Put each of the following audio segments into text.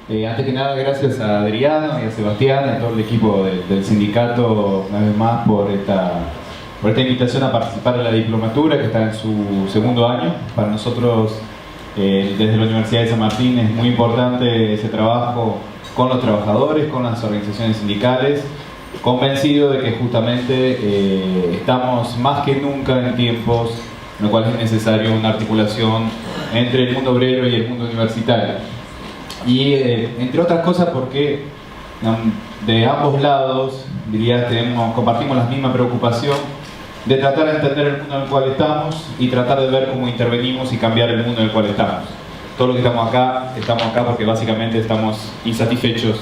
Antes que nada, gracias a Adriano y a Sebastián y a todo el equipo del sindicato, una vez más, por esta invitación a participar en la diplomatura, que está en su segundo año. Para nosotros, desde la Universidad de San Martín, es muy importante ese trabajo con los trabajadores, con las organizaciones sindicales, convencido de que justamente estamos más que nunca en tiempos en los cuales es necesario una articulación entre el mundo obrero y el mundo universitario. Y entre otras cosas porque de ambos lados, diría, compartimos la misma preocupación de tratar de entender el mundo en el cual estamos y tratar de ver cómo intervenimos y cambiar el mundo en el cual estamos. Todo lo que estamos acá porque básicamente estamos insatisfechos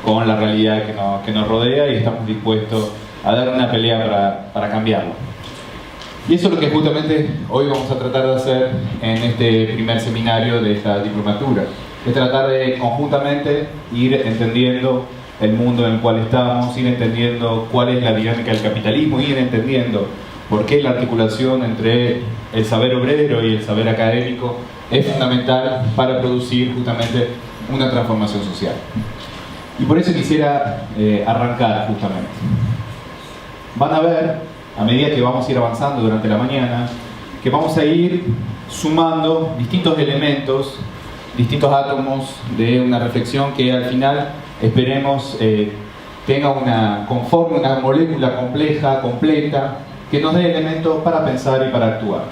con la realidad que nos rodea y estamos dispuestos a dar una pelea para cambiarlo. Y eso es lo que justamente hoy vamos a tratar de hacer en este primer seminario de esta diplomatura. Es tratar de conjuntamente ir entendiendo el mundo en el cual estamos, ir entendiendo cuál es la dinámica del capitalismo, ir entendiendo por qué la articulación entre el saber obrero y el saber académico es fundamental para producir justamente una transformación social. Y por eso quisiera arrancar justamente. Van a ver, a medida que vamos a ir avanzando durante la mañana, que vamos a ir sumando distintos elementos, distintos átomos de una reflexión que al final esperemos conforme una molécula compleja, completa, que nos dé elementos para pensar y para actuar.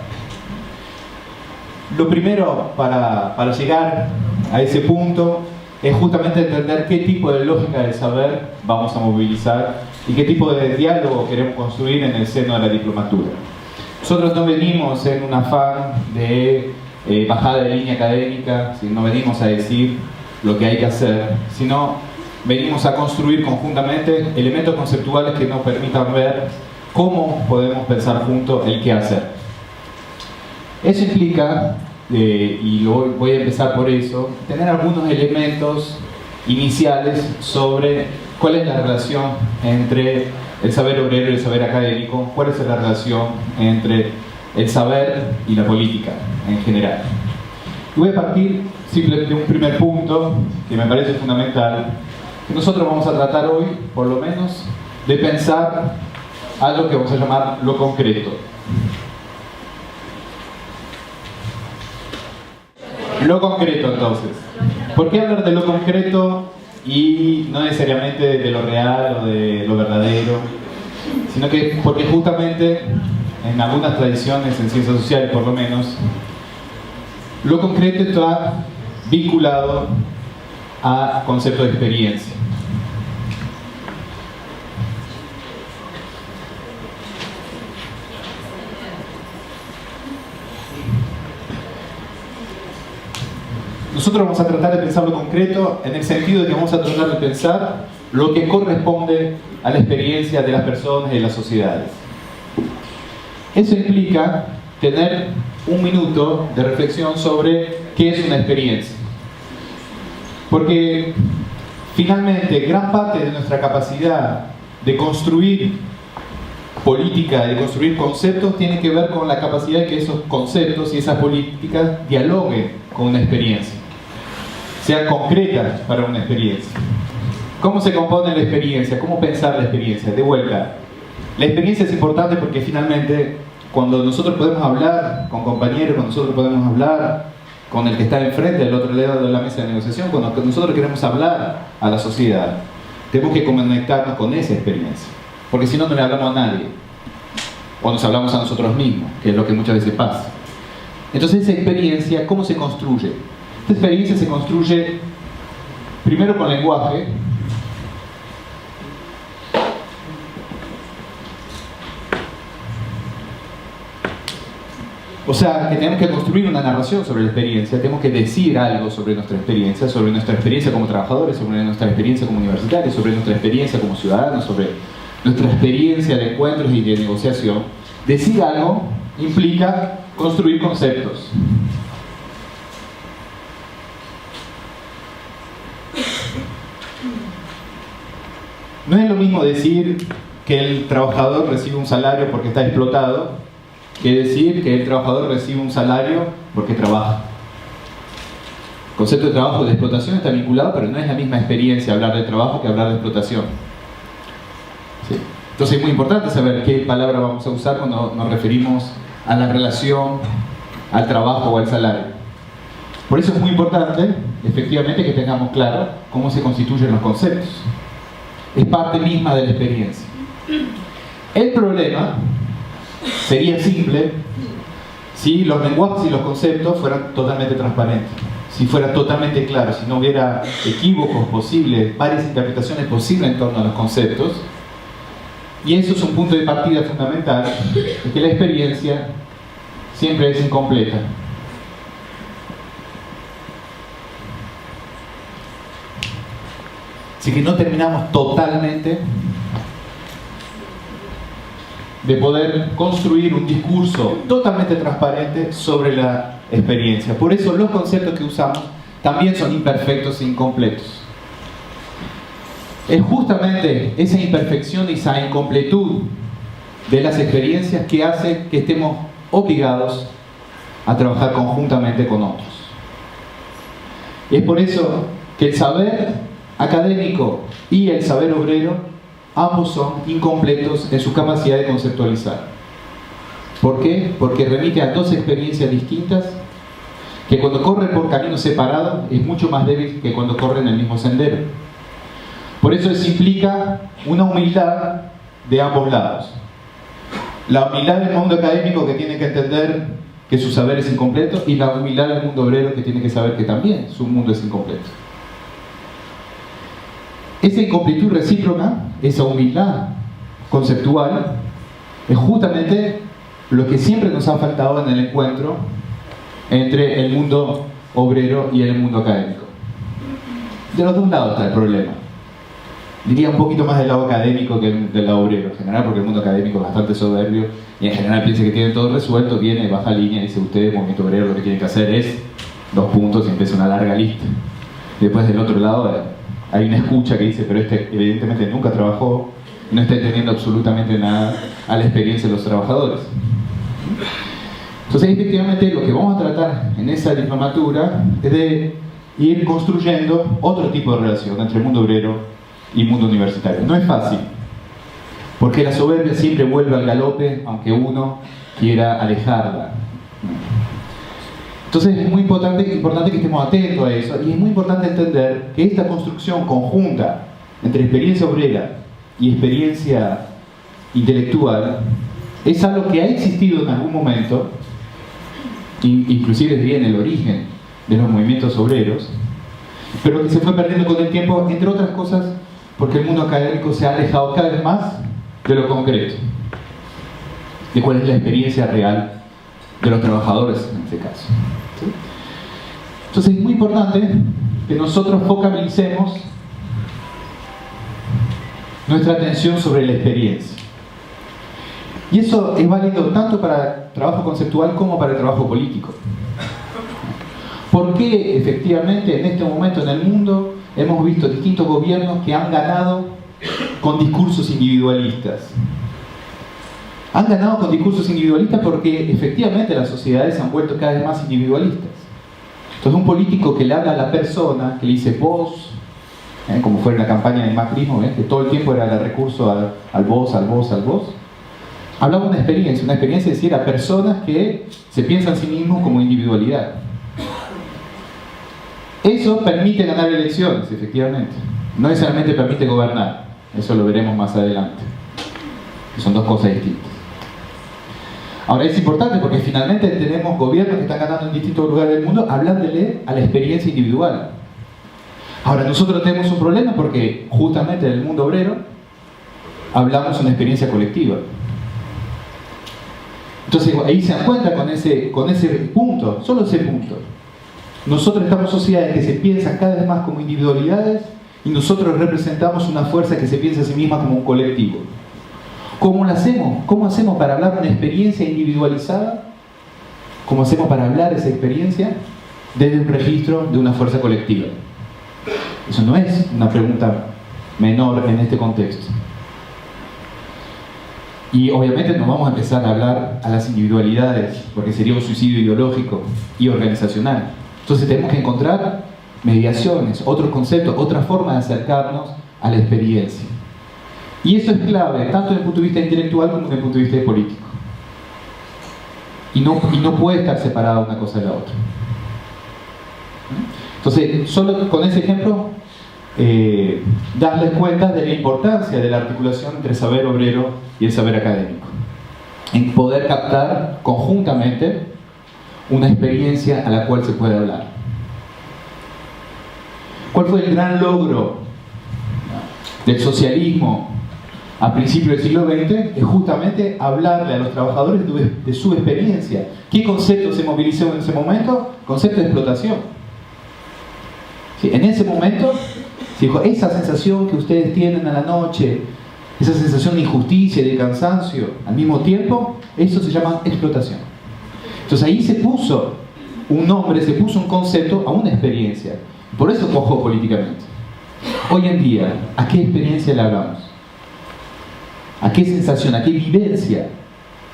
Lo primero para llegar a ese punto es justamente entender qué tipo de lógica del saber vamos a movilizar y qué tipo de diálogo queremos construir en el seno de la diplomatura. Nosotros no venimos en un afán de bajada de línea académica, no venimos a decir lo que hay que hacer, sino venimos a construir conjuntamente elementos conceptuales que nos permitan ver cómo podemos pensar juntos el qué hacer. Eso implica, y voy a empezar por eso, tener algunos elementos iniciales sobre cuál es la relación entre el saber obrero y el saber académico, cuál es la relación entre el saber y la política en general. Y voy a partir simplemente de un primer punto que me parece fundamental, que nosotros vamos a tratar hoy, por lo menos, de pensar algo que vamos a llamar lo concreto. Lo concreto, entonces. ¿Por qué hablar de lo concreto y no necesariamente de lo real o de lo verdadero? Sino que porque justamente en algunas tradiciones, en ciencias sociales por lo menos, lo concreto está vinculado a concepto de experiencia. Nosotros vamos a tratar de pensar lo concreto en el sentido de que vamos a tratar de pensar lo que corresponde a la experiencia de las personas y de las sociedades. Eso implica tener un minuto de reflexión sobre qué es una experiencia. Porque finalmente gran parte de nuestra capacidad de construir política, de construir conceptos, tiene que ver con la capacidad de que esos conceptos y esas políticas dialoguen con una experiencia, sean concretas para una experiencia. ¿Cómo se compone la experiencia? ¿Cómo pensar la experiencia? De vuelta, la experiencia es importante porque finalmente cuando nosotros podemos hablar con compañeros, cuando nosotros podemos hablar con el que está enfrente, del otro lado de la mesa de negociación, cuando nosotros queremos hablar a la sociedad, tenemos que conectarnos con esa experiencia, porque si no, no le hablamos a nadie, o nos hablamos a nosotros mismos, que es lo que muchas veces pasa. Entonces esa experiencia, ¿cómo se construye? Esta experiencia se construye primero con lenguaje, o sea, que tenemos que construir una narración sobre la experiencia, tenemos que decir algo sobre nuestra experiencia como trabajadores, sobre nuestra experiencia como universitarios, sobre nuestra experiencia como ciudadanos, sobre nuestra experiencia de encuentros y de negociación. Decir algo implica construir conceptos. No es lo mismo decir que el trabajador recibe un salario porque está explotado, que decir que el trabajador recibe un salario porque trabaja. El concepto de trabajo y de explotación está vinculado, pero no es la misma experiencia hablar de trabajo que hablar de explotación. ¿Sí? Entonces es muy importante saber qué palabra vamos a usar cuando nos referimos a la relación, al trabajo o al salario. Por eso es muy importante, efectivamente, que tengamos claro cómo se constituyen los conceptos. Es parte misma de la experiencia. El problema sería simple si los lenguajes y los conceptos fueran totalmente transparentes, si fuera totalmente claro, si no hubiera equívocos posibles, varias interpretaciones posibles en torno a los conceptos. Y eso es un punto de partida fundamental, de que la experiencia siempre es incompleta. Así que no terminamos totalmente de poder construir un discurso totalmente transparente sobre la experiencia. Por eso los conceptos que usamos también son imperfectos e incompletos. Es justamente esa imperfección y esa incompletud de las experiencias que hace que estemos obligados a trabajar conjuntamente con otros. Y es por eso que el saber académico y el saber obrero, ambos son incompletos en su capacidad de conceptualizar. ¿Por qué? Porque remite a dos experiencias distintas que cuando corren por caminos separados es mucho más débil que cuando corren el mismo sendero. Por eso implica una humildad de ambos lados. La humildad del mundo académico, que tiene que entender que su saber es incompleto, y la humildad del mundo obrero, que tiene que saber que también su mundo es incompleto. Esa incompletud recíproca, esa humildad conceptual, es justamente lo que siempre nos ha faltado en el encuentro entre el mundo obrero y el mundo académico. De los dos lados está el problema. Diría un poquito más del lado académico que del lado obrero en general, porque el mundo académico es bastante soberbio y en general piensa que tiene todo resuelto, viene, baja línea y dice: ustedes, movimiento obrero, lo que tienen que hacer es 2 puntos y empieza una larga lista. Después del otro lado hay una escucha que dice: pero este evidentemente nunca trabajó, no está entendiendo absolutamente nada a la experiencia de los trabajadores. Entonces, efectivamente, lo que vamos a tratar en esa diplomatura es de ir construyendo otro tipo de relación entre el mundo obrero y el mundo universitario. No es fácil, porque la soberbia siempre vuelve al galope, aunque uno quiera alejarla. Entonces es muy importante que estemos atentos a eso, y es muy importante entender que esta construcción conjunta entre experiencia obrera y experiencia intelectual es algo que ha existido en algún momento, inclusive diría en el origen de los movimientos obreros, pero que se fue perdiendo con el tiempo, entre otras cosas porque el mundo académico se ha alejado cada vez más de lo concreto, de cuál es la experiencia real de los trabajadores en este caso. ¿Sí? Entonces es muy importante que nosotros focalicemos nuestra atención sobre la experiencia. Y eso es válido tanto para el trabajo conceptual como para el trabajo político. ¿Por qué efectivamente en este momento en el mundo hemos visto distintos gobiernos que han ganado con discursos individualistas? Han ganado con discursos individualistas porque efectivamente las sociedades se han vuelto cada vez más individualistas. Entonces un político que le habla a la persona, que le dice vos, como fue en la campaña del macrismo, que todo el tiempo era el recurso al vos, al vos, al vos, hablaba de una experiencia es decir, a personas que se piensan a sí mismos como individualidad. Eso permite ganar elecciones, efectivamente. No necesariamente permite gobernar. Eso lo veremos más adelante. Son dos cosas distintas. Ahora es importante porque finalmente tenemos gobiernos que están ganando en distintos lugares del mundo hablándole a la experiencia individual. Ahora nosotros tenemos un problema porque justamente en el mundo obrero hablamos de una experiencia colectiva. Entonces ahí se dan cuenta con ese punto, solo ese punto. Nosotros estamos en sociedades que se piensan cada vez más como individualidades y nosotros representamos una fuerza que se piensa a sí misma como un colectivo. ¿Cómo lo hacemos? ¿Cómo hacemos para hablar de una experiencia individualizada? ¿Cómo hacemos para hablar de esa experiencia desde un registro de una fuerza colectiva? Eso no es una pregunta menor en este contexto. Y obviamente no vamos a empezar a hablar a las individualidades porque sería un suicidio ideológico y organizacional. Entonces tenemos que encontrar mediaciones, otros conceptos, otra forma de acercarnos a la experiencia. Y eso es clave, tanto desde el punto de vista intelectual como desde el punto de vista político. Y no puede estar separada una cosa de la otra. Entonces, solo con ese ejemplo, darles cuenta de la importancia de la articulación entre el saber obrero y el saber académico. En poder captar conjuntamente una experiencia a la cual se puede hablar. ¿Cuál fue el gran logro del socialismo a principios del siglo XX? Es justamente hablarle a los trabajadores de su experiencia. ¿Qué concepto se movilizó en ese momento? Concepto de explotación. ¿Sí? En ese momento se dijo, esa sensación que ustedes tienen a la noche, esa sensación de injusticia y de cansancio al mismo tiempo, eso se llama explotación. Entonces ahí se puso un nombre, se puso un concepto a una experiencia. Por eso cojó políticamente. Hoy en día, ¿a qué experiencia le hablamos? ¿A qué sensación, a qué vivencia?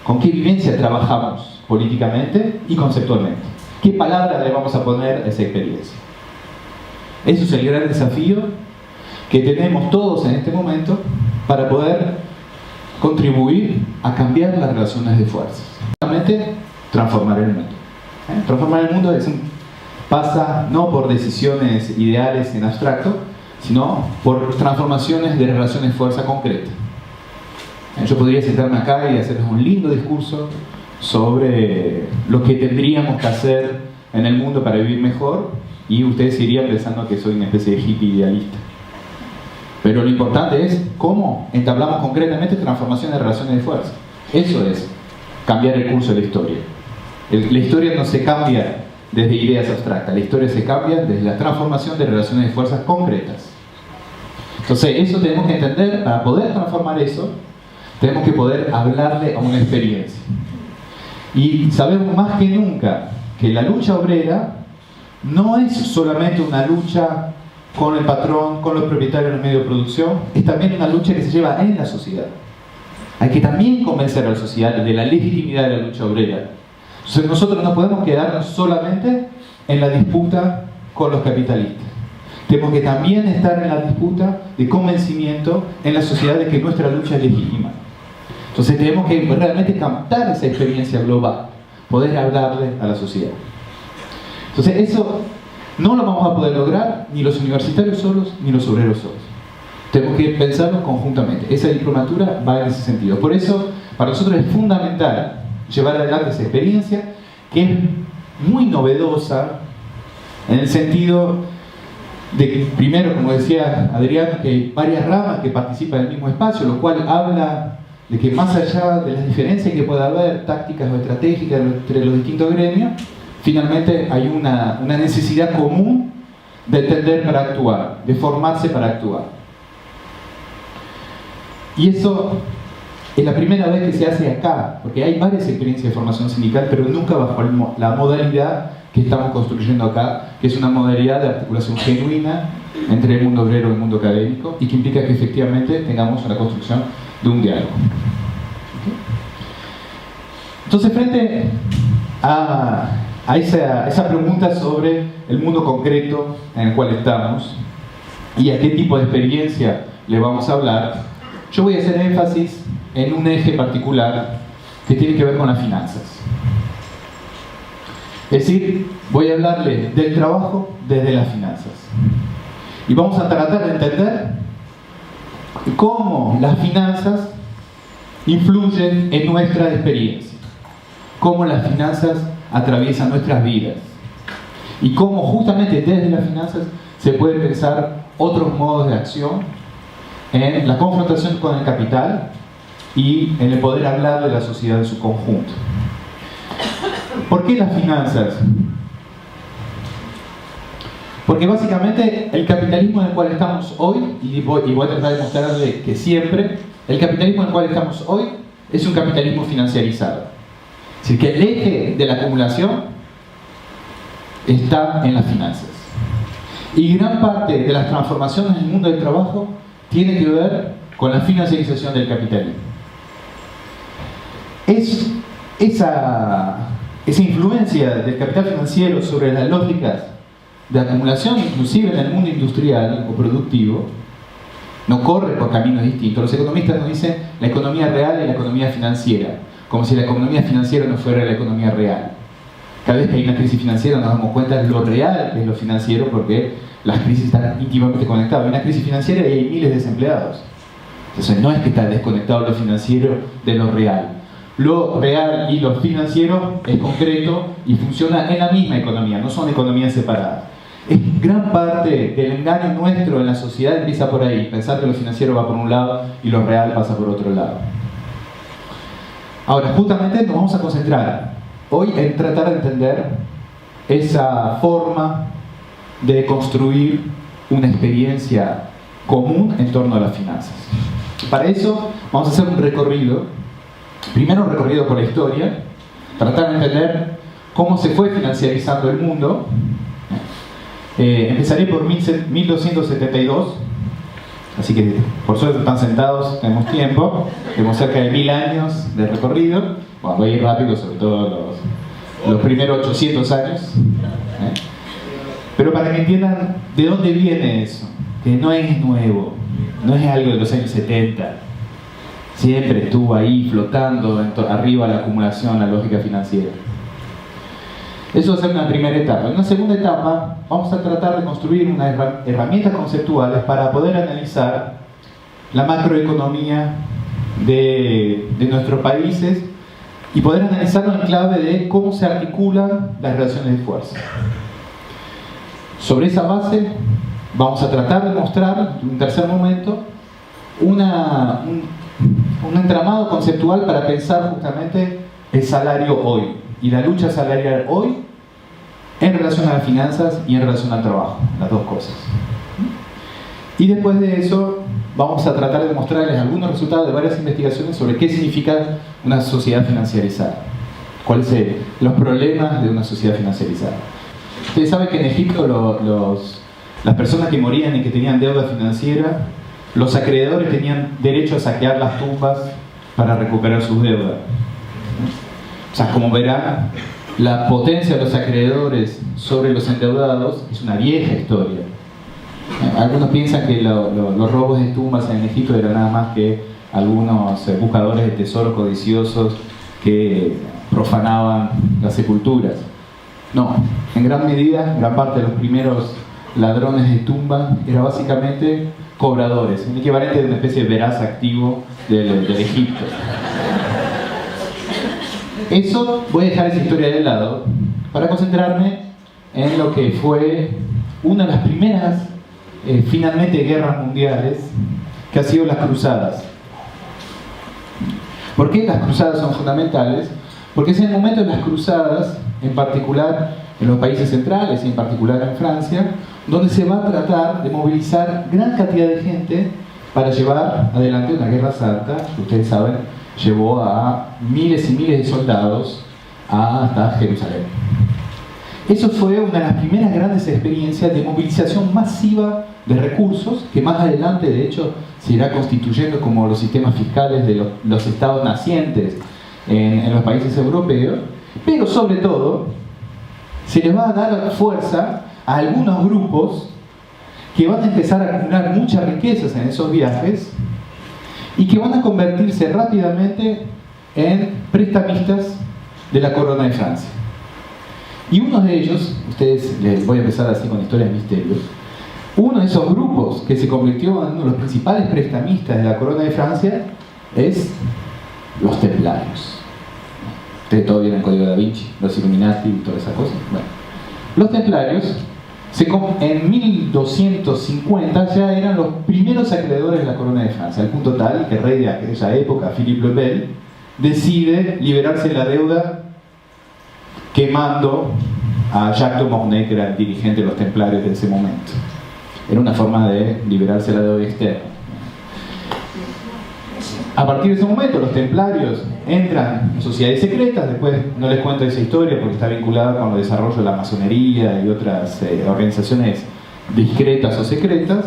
¿Con qué vivencia trabajamos políticamente y conceptualmente? ¿Qué palabra le vamos a poner a esa experiencia? Eso es el gran desafío que tenemos todos en este momento para poder contribuir a cambiar las relaciones de fuerzas. Realmente, transformar el mundo. Transformar el mundo pasa no por decisiones ideales en abstracto, sino por transformaciones de relaciones de fuerza concretas. Yo podría sentarme acá y hacerles un lindo discurso sobre lo que tendríamos que hacer en el mundo para vivir mejor, y ustedes irían pensando que soy una especie de hippie idealista. Pero lo importante es cómo entablamos concretamente transformación de relaciones de fuerza. Eso es cambiar el curso de la historia. La historia no se cambia desde ideas abstractas, la historia se cambia desde la transformación de relaciones de fuerzas concretas. Entonces, eso tenemos que entender. Para poder transformar eso, tenemos que poder hablarle a una experiencia. Y sabemos más que nunca que la lucha obrera no es solamente una lucha con el patrón, con los propietarios del medio de producción, es también una lucha que se lleva en la sociedad. Hay que también convencer a la sociedad de la legitimidad de la lucha obrera. Entonces nosotros no podemos quedarnos solamente en la disputa con los capitalistas. Tenemos que también estar en la disputa de convencimiento en la sociedad de que nuestra lucha es legítima. Entonces tenemos que realmente captar esa experiencia global, poder hablarle a la sociedad. Entonces eso no lo vamos a poder lograr ni los universitarios solos, ni los obreros solos. Tenemos que pensarlo conjuntamente. Esa diplomatura va en ese sentido. Por eso, para nosotros es fundamental llevar adelante esa experiencia, que es muy novedosa, en el sentido de que, primero, como decía Adrián, que hay varias ramas que participan en el mismo espacio, lo cual habla de que más allá de las diferencias que pueda haber, tácticas o estratégicas entre los distintos gremios, finalmente hay una necesidad común de entender para actuar, de formarse para actuar. Y eso es la primera vez que se hace acá, porque hay varias experiencias de formación sindical, pero nunca bajo la modalidad que estamos construyendo acá, que es una modalidad de articulación genuina entre el mundo obrero y el mundo académico, y que implica que efectivamente tengamos una construcción de un diálogo. Entonces, frente a esa pregunta sobre el mundo concreto en el cual estamos y a qué tipo de experiencia le vamos a hablar, yo voy a hacer énfasis en un eje particular que tiene que ver con las finanzas. Es decir, voy a hablarle del trabajo desde las finanzas. Y vamos a tratar de entender cómo las finanzas influyen en nuestra experiencia, cómo las finanzas atraviesan nuestras vidas y cómo justamente desde las finanzas se pueden pensar otros modos de acción en la confrontación con el capital y en el poder hablar de la sociedad en su conjunto. ¿Por qué las finanzas? Porque básicamente el capitalismo en el cual estamos hoy, y voy a tratar de mostrarle que siempre, el capitalismo en el cual estamos hoy es un capitalismo financiarizado. Es decir, que el eje de la acumulación está en las finanzas. Y gran parte de las transformaciones en el mundo del trabajo tiene que ver con la financiarización del capitalismo. Esa influencia del capital financiero sobre las lógicas de acumulación, inclusive en el mundo industrial o productivo, no corre por caminos distintos. Los economistas nos dicen la economía real y la economía financiera, como si la economía financiera no fuera la economía real. Cada vez que hay una crisis financiera nos damos cuenta de lo real que es lo financiero, porque las crisis están íntimamente conectadas. Hay una crisis financiera y hay miles de desempleados. Entonces no es que está desconectado lo financiero de lo real. Lo real y lo financiero es concreto y funciona en la misma economía, no son economías separadas. Es gran parte del engaño nuestro en la sociedad empieza por ahí, pensar que lo financiero va por un lado y lo real pasa por otro lado. Ahora, justamente nos vamos a concentrar hoy en tratar de entender esa forma de construir una experiencia común en torno a las finanzas. Para eso vamos a hacer un recorrido, primero un recorrido por la historia, tratar de entender cómo se fue financiarizando el mundo. Empezaré por 1272, así que por suerte están sentados, tenemos tiempo, tenemos cerca de 1000 años de recorrido. Bueno, voy a ir rápido, sobre todo los primeros 800 años. Pero para que entiendan de dónde viene eso, que no es nuevo, no es algo de los años 70, siempre estuvo ahí flotando arriba la acumulación, la lógica financiera. Eso va a ser una primera etapa. En una segunda etapa vamos a tratar de construir unas herramientas conceptuales para poder analizar la macroeconomía de nuestros países y poder analizarlo en clave de cómo se articulan las relaciones de fuerza. Sobre esa base vamos a tratar de mostrar, en un tercer momento, un entramado conceptual para pensar justamente el salario hoy y la lucha salarial hoy en relación a las finanzas y en relación al trabajo, las dos cosas. Y después de eso vamos a tratar de mostrarles algunos resultados de varias investigaciones sobre qué significa una sociedad financiarizada, cuáles son los problemas de una sociedad financiarizada. Ustedes saben que en Egipto las personas que morían y que tenían deuda financiera, los acreedores tenían derecho a saquear las tumbas para recuperar sus deudas. O sea, como verán, la potencia de los acreedores sobre los endeudados es una vieja historia. Algunos piensan que los robos de tumbas en Egipto eran nada más que algunos buscadores de tesoros codiciosos que profanaban las sepulturas. No, en gran medida, gran parte de los primeros ladrones de tumba eran básicamente cobradores, un equivalente de una especie de veraz activo del Egipto. Eso, voy a dejar esa historia de lado para concentrarme en lo que fue una de las primeras, finalmente, guerras mundiales, que ha sido las cruzadas. ¿Por qué las cruzadas son fundamentales? Porque es en el momento de las cruzadas, en particular en los países centrales y en particular en Francia, donde se va a tratar de movilizar gran cantidad de gente para llevar adelante una guerra santa, que ustedes saben, llevó a miles y miles de soldados hasta Jerusalén. Eso fue una de las primeras grandes experiencias de movilización masiva de recursos, que más adelante, de hecho, se irá constituyendo como los sistemas fiscales de los estados nacientes en los países europeos, pero sobre todo se les va a dar fuerza a algunos grupos que van a empezar a acumular muchas riquezas en esos viajes y que van a convertirse rápidamente en prestamistas de la corona de Francia. Y uno de ellos, ustedes les voy a empezar así con historias de misterios, uno de esos grupos que se convirtió en uno de los principales prestamistas de la corona de Francia es los templarios. Ustedes todos vieron el Código Da Vinci, los Illuminati y todas esas cosas. Bueno, los templarios en 1250 ya eran los primeros acreedores de la corona de Francia, al punto tal que el rey de aquella época, Philippe le Bel, decide liberarse de la deuda quemando a Jacques de Mornay, que era el dirigente de los templarios de ese momento. Era una forma de liberarse de la deuda externa. A partir de ese momento los templarios entran en sociedades secretas, después no les cuento esa historia porque está vinculada con el desarrollo de la masonería y otras organizaciones discretas o secretas,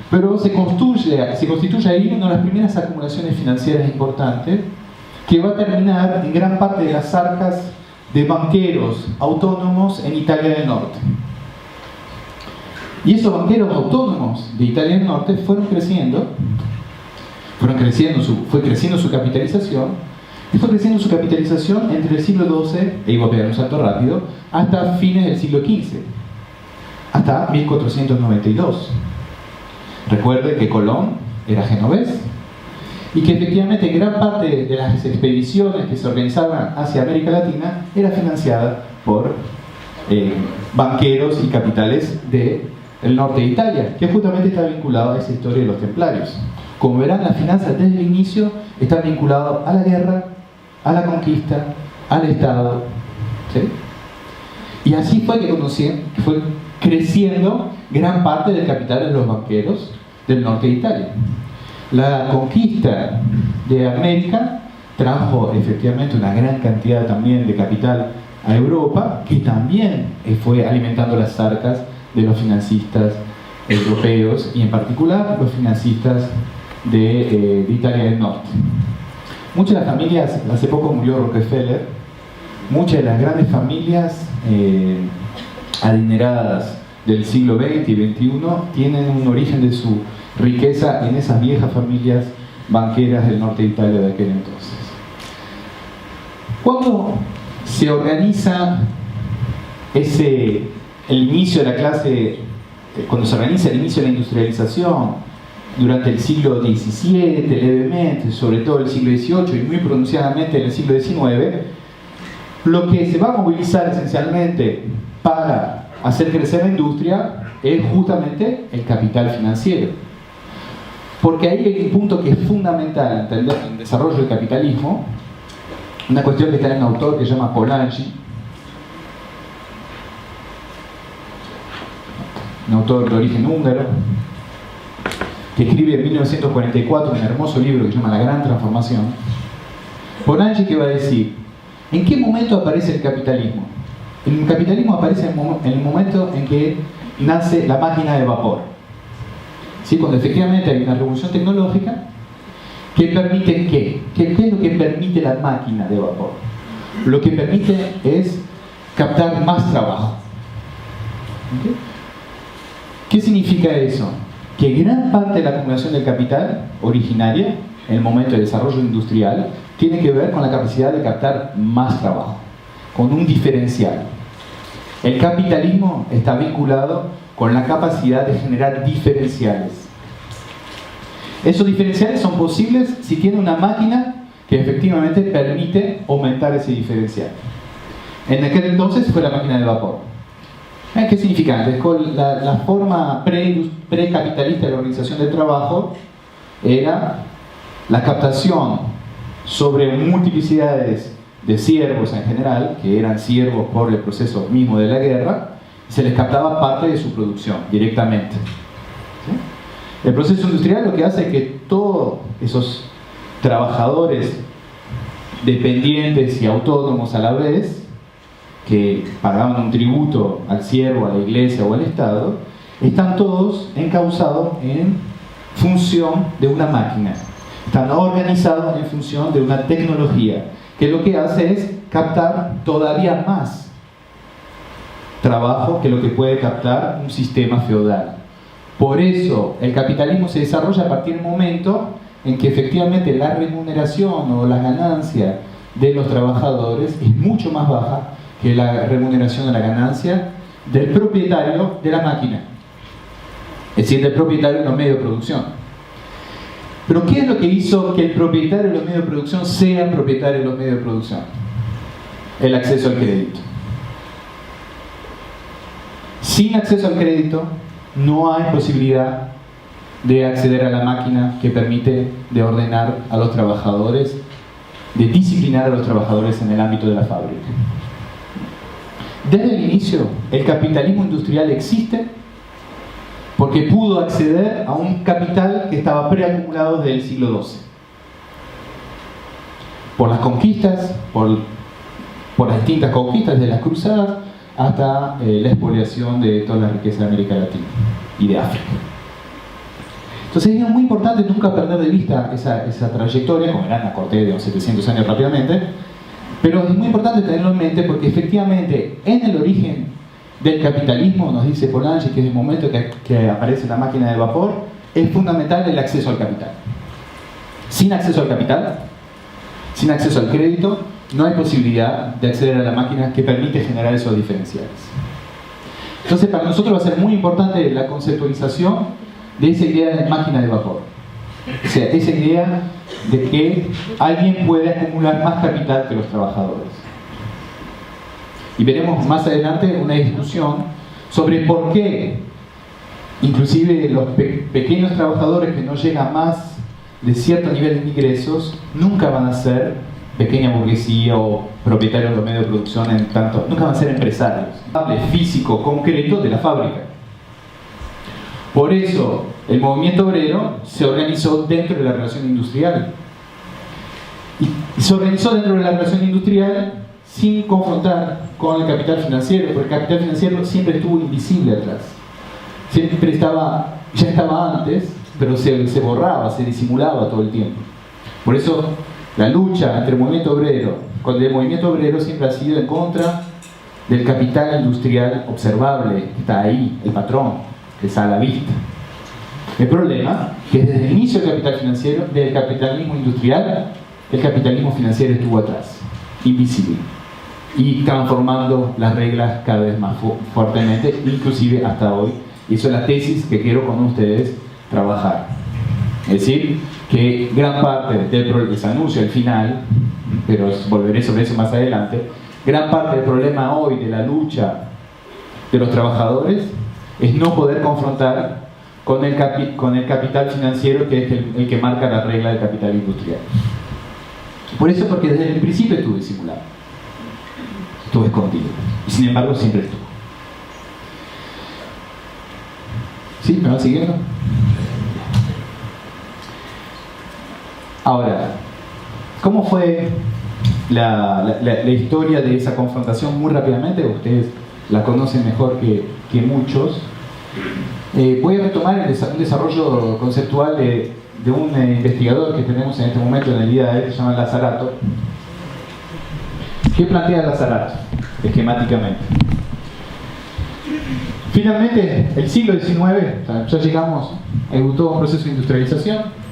pero se constituye ahí una de las primeras acumulaciones financieras importantes que va a terminar en gran parte de las arcas de banqueros autónomos en Italia del Norte. Y esos banqueros autónomos de Italia del Norte fueron creciendo, fue creciendo su capitalización, y fue creciendo su capitalización entre el siglo XII, e iba a pegar un salto rápido, hasta fines del siglo XV, hasta 1492. Recuerde que Colón era genovés, y que efectivamente gran parte de las expediciones que se organizaban hacia América Latina era financiada por banqueros y capitales del norte de Italia, que justamente está vinculado a esa historia de los templarios. Como verán, las finanzas desde el inicio están vinculadas a la guerra, a la conquista, al Estado, ¿sí? Y así fue que fue creciendo gran parte del capital de los banqueros del norte de Italia. La conquista de América trajo efectivamente una gran cantidad también de capital a Europa, que también fue alimentando las arcas de los financistas europeos y en particular los financistas de Italia del Norte. Muchas de las familias, hace poco murió Rockefeller, muchas de las grandes familias adineradas del siglo XX y XXI tienen un origen de su riqueza en esas viejas familias banqueras del norte de Italia de aquel entonces. Cuando se organiza el inicio de la clase, cuando se organiza el inicio de la industrialización durante el siglo XVII, levemente, sobre todo el siglo XVIII y muy pronunciadamente en el siglo XIX, lo que se va a movilizar esencialmente para hacer crecer la industria es justamente el capital financiero. Porque ahí hay un punto que es fundamental entender en el desarrollo del capitalismo, una cuestión que está en un autor que se llama Polanyi, un autor de origen húngaro, que escribe en 1944 un hermoso libro que se llama La Gran Transformación. Polanyi, que va a decir, ¿en qué momento aparece el capitalismo? El capitalismo aparece en el momento en que nace la máquina de vapor. ¿Sí? Cuando efectivamente hay una revolución tecnológica que permite ¿qué? ¿Qué es lo que permite la máquina de vapor? Lo que permite es captar más trabajo. ¿Okay? ¿Qué significa eso? Que gran parte de la acumulación del capital originaria, en el momento del desarrollo industrial, tiene que ver con la capacidad de captar más trabajo, con un diferencial. El capitalismo está vinculado con la capacidad de generar diferenciales. Esos diferenciales son posibles si tiene una máquina que efectivamente permite aumentar ese diferencial. En aquel entonces fue la máquina de vapor. ¿Qué significa? La forma precapitalista de la organización del trabajo era la captación sobre multiplicidades de siervos en general, que eran siervos por el proceso mismo de la guerra, y se les captaba parte de su producción directamente. ¿Sí? El proceso industrial lo que hace es que todos esos trabajadores dependientes y autónomos a la vez, que pagaban un tributo al siervo, a la iglesia o al Estado, están todos encausados en función de una máquina. Están organizados en función de una tecnología, que lo que hace es captar todavía más trabajo que lo que puede captar un sistema feudal. Por eso el capitalismo se desarrolla a partir del momento en que efectivamente la remuneración o la ganancia de los trabajadores es mucho más baja que la remuneración de la ganancia del propietario de la máquina, es decir, del propietario de los medios de producción. Pero ¿qué es lo que hizo que el propietario de los medios de producción sea propietario de los medios de producción? El acceso al crédito. Sin acceso al crédito no hay posibilidad de acceder a la máquina que permite de ordenar a los trabajadores, de disciplinar a los trabajadores en el ámbito de la fábrica. Desde el inicio, el capitalismo industrial existe porque pudo acceder a un capital que estaba preacumulado desde el siglo XII. Por las conquistas, por las distintas conquistas de las cruzadas, hasta la expoliación de toda la riqueza de América Latina y de África. Entonces es muy importante nunca perder de vista esa trayectoria, como verán, la corté de unos 700 años rápidamente, pero es muy importante tenerlo en mente porque efectivamente en el origen del capitalismo, nos dice Polanyi, que es el momento que aparece la máquina de vapor, es fundamental el acceso al capital. Sin acceso al capital, sin acceso al crédito, no hay posibilidad de acceder a la máquina que permite generar esos diferenciales. Entonces, para nosotros va a ser muy importante la conceptualización de esa idea de máquina de vapor. O sea, esa idea de que alguien puede acumular más capital que los trabajadores. Y veremos más adelante una discusión sobre por qué, inclusive los pequeños trabajadores que no llegan más de cierto nivel de ingresos, nunca van a ser pequeña burguesía o propietarios de los medios de producción, en tanto, nunca van a ser empresarios. Físico, concreto de la fábrica. Por eso, el movimiento obrero se organizó dentro de la relación industrial. Y se organizó dentro de la relación industrial sin confrontar con el capital financiero, porque el capital financiero siempre estuvo invisible atrás. Siempre estaba, ya estaba antes, pero se borraba, se disimulaba todo el tiempo. Por eso, la lucha entre el movimiento obrero, cuando el movimiento obrero siempre ha sido en contra del capital industrial observable, que está ahí, el patrón, que está a la vista. El problema es que desde el inicio del capital financiero, del capitalismo industrial, el capitalismo financiero estuvo atrás, invisible, y transformando las reglas cada vez más fuertemente, inclusive hasta hoy. Y eso es la tesis que quiero con ustedes trabajar. Es decir, que gran parte del se anuncia al final, pero volveré sobre eso más adelante, gran parte del problema hoy de la lucha de los trabajadores es no poder confrontar con el capital financiero, que es el que marca la regla del capital industrial. Por eso, porque desde el principio estuvo disimulado, estuvo escondido, y sin embargo siempre estuvo. ¿Sí? ¿Me van siguiendo? Ahora, ¿cómo fue la historia de esa confrontación? Muy rápidamente, ustedes la conocen mejor que muchos. Voy a retomar un desarrollo conceptual de un investigador que tenemos en este momento en el IAE, que se llama Lazzarato. ¿Qué plantea Lazzarato esquemáticamente? Finalmente, el siglo XIX, ya llegamos, todo un proceso de industrialización.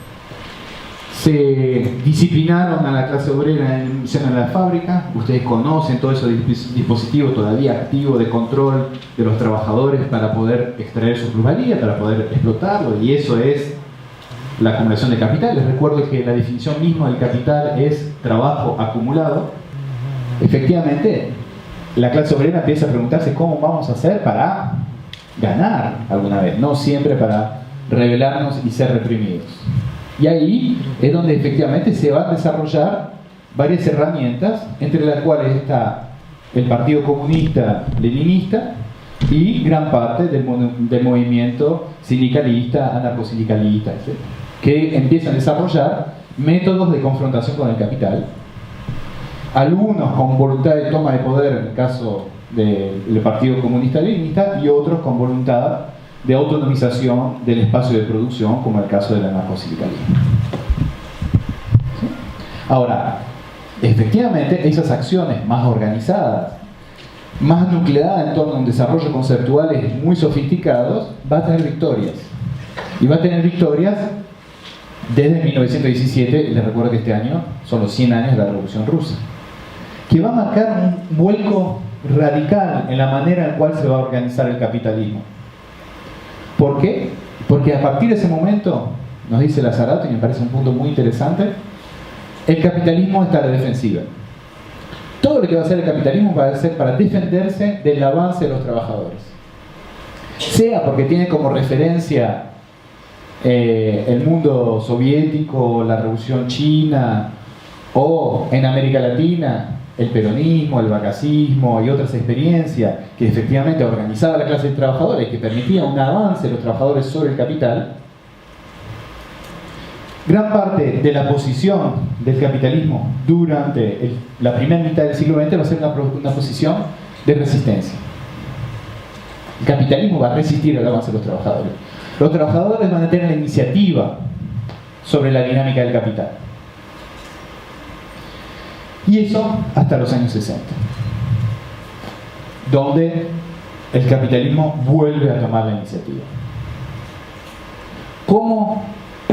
Se disciplinaron a la clase obrera en la fábrica. Ustedes conocen todos esos dispositivos todavía activos de control de los trabajadores para poder extraer su plusvalía, para poder explotarlo, y eso es la acumulación de capital. Les recuerdo que la definición misma del capital es trabajo acumulado. Efectivamente, la clase obrera empieza a preguntarse cómo vamos a hacer para ganar alguna vez, no siempre para rebelarnos y ser reprimidos. Y ahí es donde efectivamente se van a desarrollar varias herramientas, entre las cuales está el Partido Comunista Leninista y gran parte del movimiento sindicalista, anarcosindicalista, etc., que empiezan a desarrollar métodos de confrontación con el capital, algunos con voluntad de toma de poder en el caso del Partido Comunista Leninista, y otros con voluntad de autonomización del espacio de producción, como el caso del anarcosindicalismo. ¿Sí? Ahora, efectivamente, esas acciones más organizadas, más nucleadas en torno a un desarrollo conceptual muy sofisticados, va a tener victorias. Y va a tener victorias desde 1917, les recuerdo que este año son los 100 años de la Revolución Rusa, que va a marcar un vuelco radical en la manera en la cual se va a organizar el capitalismo. ¿Por qué? Porque a partir de ese momento, nos dice Lazzarato, y me parece un punto muy interesante, el capitalismo está a la defensiva. Todo lo que va a hacer el capitalismo va a ser para defenderse del avance de los trabajadores. Sea porque tiene como referencia el mundo soviético, la Revolución China, o en América Latina el peronismo, el vacacismo y otras experiencias que efectivamente organizaba la clase de trabajadores, que permitía un avance de los trabajadores sobre el capital. Gran parte de la posición del capitalismo durante la primera mitad del siglo XX va a ser una posición de resistencia. El capitalismo va a resistir el avance de los trabajadores. Los trabajadores van a tener la iniciativa sobre la dinámica del capital. Y eso hasta los años 60, donde el capitalismo vuelve a tomar la iniciativa. ¿Cómo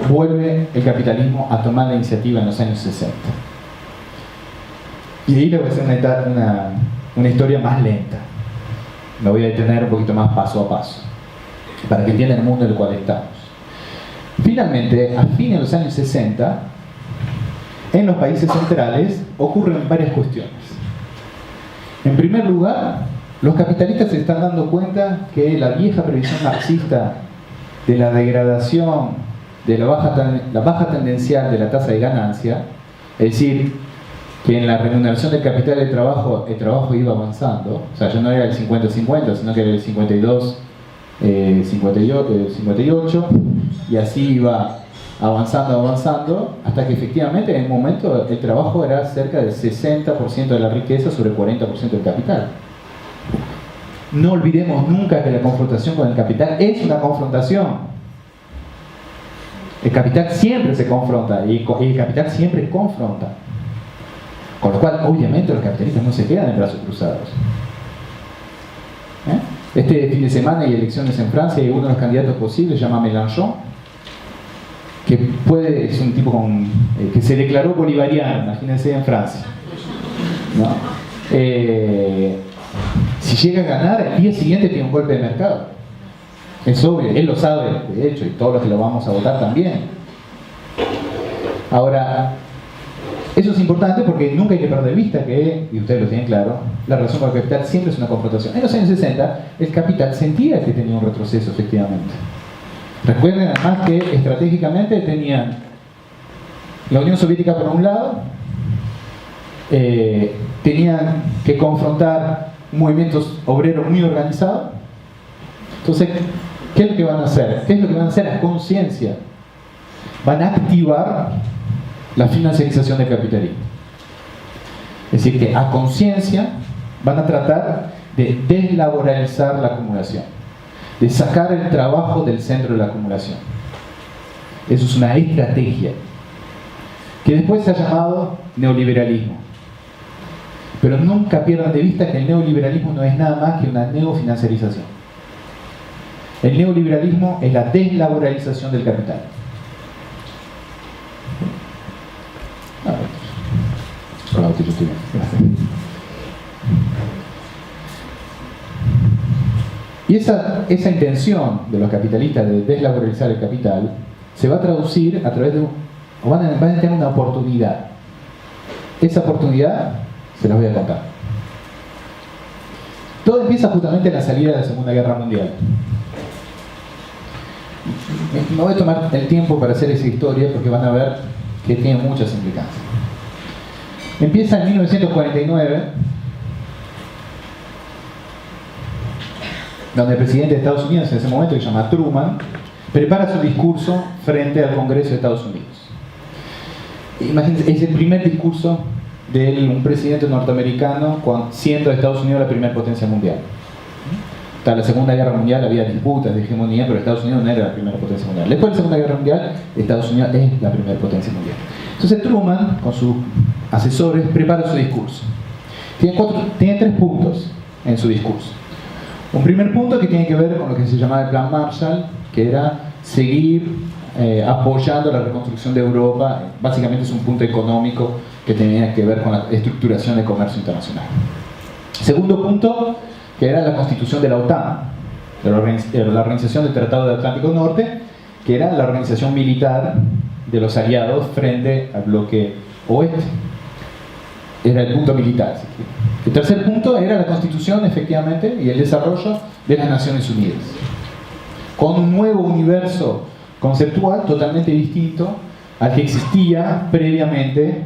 vuelve el capitalismo a tomar la iniciativa en los años 60? Y ahí le voy a hacer una historia más lenta. Me voy a detener un poquito más paso a paso, para que entiendan el mundo en el cual estamos. Finalmente, a fines de los años 60, en los países centrales ocurren varias cuestiones. En primer lugar, los capitalistas se están dando cuenta que la vieja previsión marxista de la degradación, de la baja tendencial de la tasa de ganancia, es decir, que en la remuneración del capital el trabajo iba avanzando, o sea, ya no era el 50-50, sino que era el 52-58, y así iba avanzando, hasta que efectivamente en un momento el trabajo era cerca del 60% de la riqueza sobre el 40% del capital. No olvidemos nunca que la confrontación con el capital es una confrontación. El capital siempre se confronta y el capital siempre confronta. Con lo cual, obviamente, los capitalistas no se quedan en brazos cruzados. Este fin de semana hay elecciones en Francia y uno de los candidatos posibles se llama Mélenchon, que es un tipo que se declaró bolivariano, imagínense, en Francia, ¿no? Si llega a ganar, el día siguiente tiene un golpe de mercado. Es obvio, él lo sabe, de hecho, y todos los que lo vamos a votar también. Ahora, eso es importante porque nunca hay que perder de vista que, y ustedes lo tienen claro, la relación con el capital siempre es una confrontación. En los años 60, el capital sentía que tenía un retroceso, efectivamente. Recuerden además que estratégicamente tenían la Unión Soviética por un lado, tenían que confrontar movimientos obreros muy organizados. Entonces, ¿qué es lo que van a hacer? ¿Qué es lo que van a hacer a conciencia? Van a activar la financiarización del capitalismo. Es decir, que a conciencia van a tratar de deslaboralizar la acumulación, de sacar el trabajo del centro de la acumulación. Eso es una estrategia que después se ha llamado neoliberalismo. Pero nunca pierdan de vista que el neoliberalismo no es nada más que una neofinanciarización. El neoliberalismo es la deslaboralización del capital. Y esa intención de los capitalistas de deslaboralizar el capital se va a traducir a través de van a tener una oportunidad. Esa oportunidad se las voy a contar. Todo empieza justamente en la salida de la Segunda Guerra Mundial. Me voy a tomar el tiempo para hacer esa historia porque van a ver que tiene muchas implicancias. Empieza en 1949, donde el presidente de Estados Unidos en ese momento, que se llama Truman, prepara su discurso frente al Congreso de Estados Unidos. Imagínense, es el primer discurso de un presidente norteamericano siendo Estados Unidos la primera potencia mundial. Hasta la Segunda Guerra Mundial había disputas de hegemonía, pero Estados Unidos no era la primera potencia mundial. Después de la Segunda Guerra Mundial, Estados Unidos es la primera potencia mundial. Entonces Truman, con sus asesores, prepara su discurso. Tiene 3 puntos en su discurso. Un primer punto que tiene que ver con lo que se llamaba el Plan Marshall, que era seguir apoyando la reconstrucción de Europa. Básicamente es un punto económico que tenía que ver con la estructuración del comercio internacional. Segundo punto, que era la constitución de la OTAN, de la Organización del Tratado del Atlántico Norte, que era la organización militar de los aliados frente al bloque oeste. Era el punto militar. El tercer punto era la constitución, efectivamente, y el desarrollo de las Naciones Unidas, con un nuevo universo conceptual totalmente distinto al que existía previamente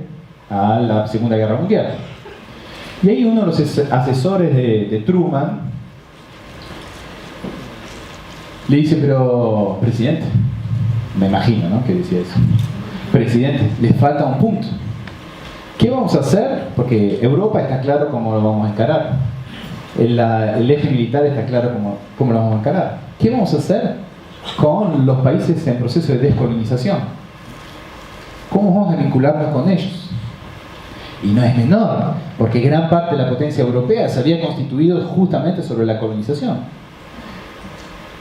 a la Segunda Guerra Mundial. Y ahí uno de los asesores de Truman le dice: pero, presidente, me imagino, ¿no?, que decía eso, presidente, le falta un punto. ¿Qué vamos a hacer? Porque Europa está claro cómo lo vamos a encarar. El eje militar está claro cómo lo vamos a encarar. ¿Qué vamos a hacer con los países en proceso de descolonización? ¿Cómo vamos a vincularnos con ellos? Y no es menor, porque gran parte de la potencia europea se había constituido justamente sobre la colonización.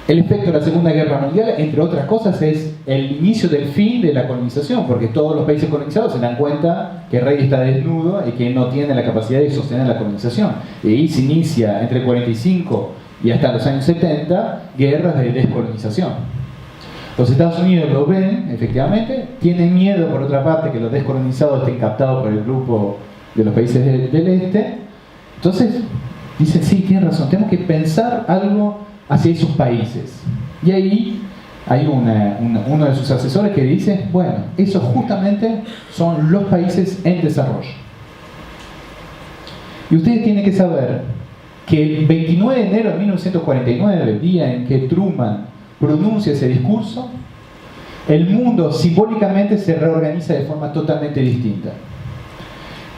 El efecto de la Segunda Guerra Mundial, entre otras cosas, es el inicio del fin de la colonización, porque todos los países colonizados se dan cuenta que el rey está desnudo y que no tiene la capacidad de sostener la colonización. Y ahí se inicia, entre el 45 y hasta los años 70, guerras de descolonización. Los Estados Unidos lo ven, efectivamente, tienen miedo, por otra parte, que los descolonizados estén captados por el grupo de los países del este. Entonces, dicen, sí, tienen razón, tenemos que pensar algo hacia esos países. Y ahí hay uno de sus asesores que dice, bueno, esos justamente son los países en desarrollo. Y ustedes tienen que saber que el 29 de enero de 1949, el día en que Truman pronuncia ese discurso, el mundo simbólicamente se reorganiza de forma totalmente distinta.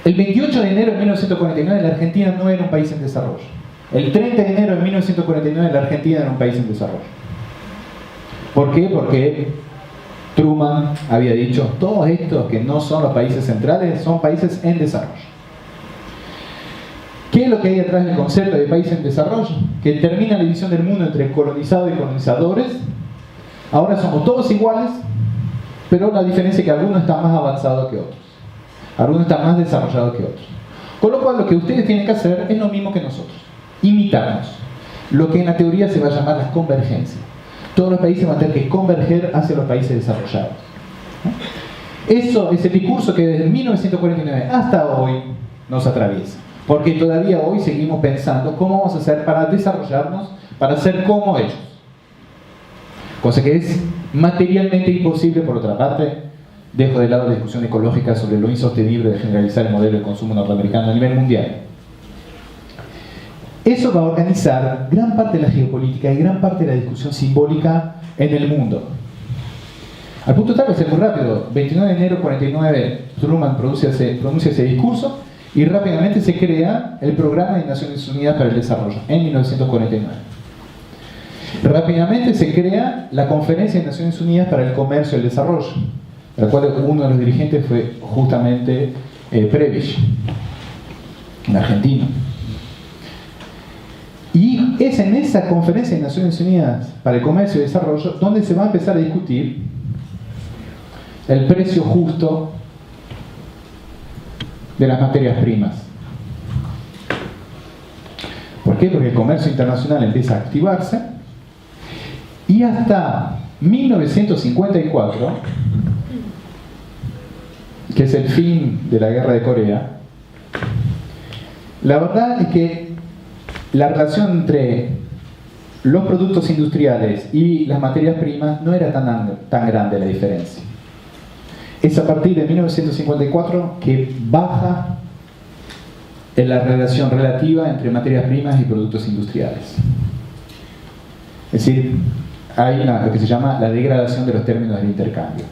El 28 de enero de 1949 la Argentina no era un país en desarrollo. El 30 de enero de 1949 la Argentina era un país en desarrollo. ¿Por qué? Porque Truman había dicho, todos estos que no son los países centrales son países en desarrollo. ¿Qué es lo que hay detrás del concepto de país en desarrollo? Que termina la división del mundo entre colonizados y colonizadores. Ahora somos todos iguales, pero la diferencia es que algunos están más avanzados que otros. Algunos están más desarrollados que otros. Con lo cual lo que ustedes tienen que hacer es lo mismo que nosotros. Imitarnos. Lo que en la teoría se va a llamar la convergencia. Todos los países van a tener que converger hacia los países desarrollados. Eso es el discurso que desde 1949 hasta hoy nos atraviesa. Porque todavía hoy seguimos pensando cómo vamos a hacer para desarrollarnos, para ser como ellos. Cosa que es materialmente imposible. Por otra parte, dejo de lado la discusión ecológica sobre lo insostenible de generalizar el modelo de consumo norteamericano a nivel mundial. Eso va a organizar gran parte de la geopolítica y gran parte de la discusión simbólica en el mundo. Al punto tal, es muy rápido, 29 de enero de 49 Truman pronuncia ese discurso y rápidamente se crea el Programa de Naciones Unidas para el Desarrollo en 1949. Rápidamente se crea la Conferencia de Naciones Unidas para el Comercio y el Desarrollo, de la cual uno de los dirigentes fue justamente Prebisch, un argentino. Y es en esa Conferencia de Naciones Unidas para el Comercio y el Desarrollo donde se va a empezar a discutir el precio justo de las materias primas. ¿Por qué? Porque el comercio internacional empieza a activarse y hasta 1954, que es el fin de la guerra de Corea, la verdad es que la relación entre los productos industriales y las materias primas no era tan grande la diferencia. Es a partir de 1954 que baja en la relación relativa entre materias primas y productos industriales. Es decir, hay lo que se llama la degradación de los términos del intercambio.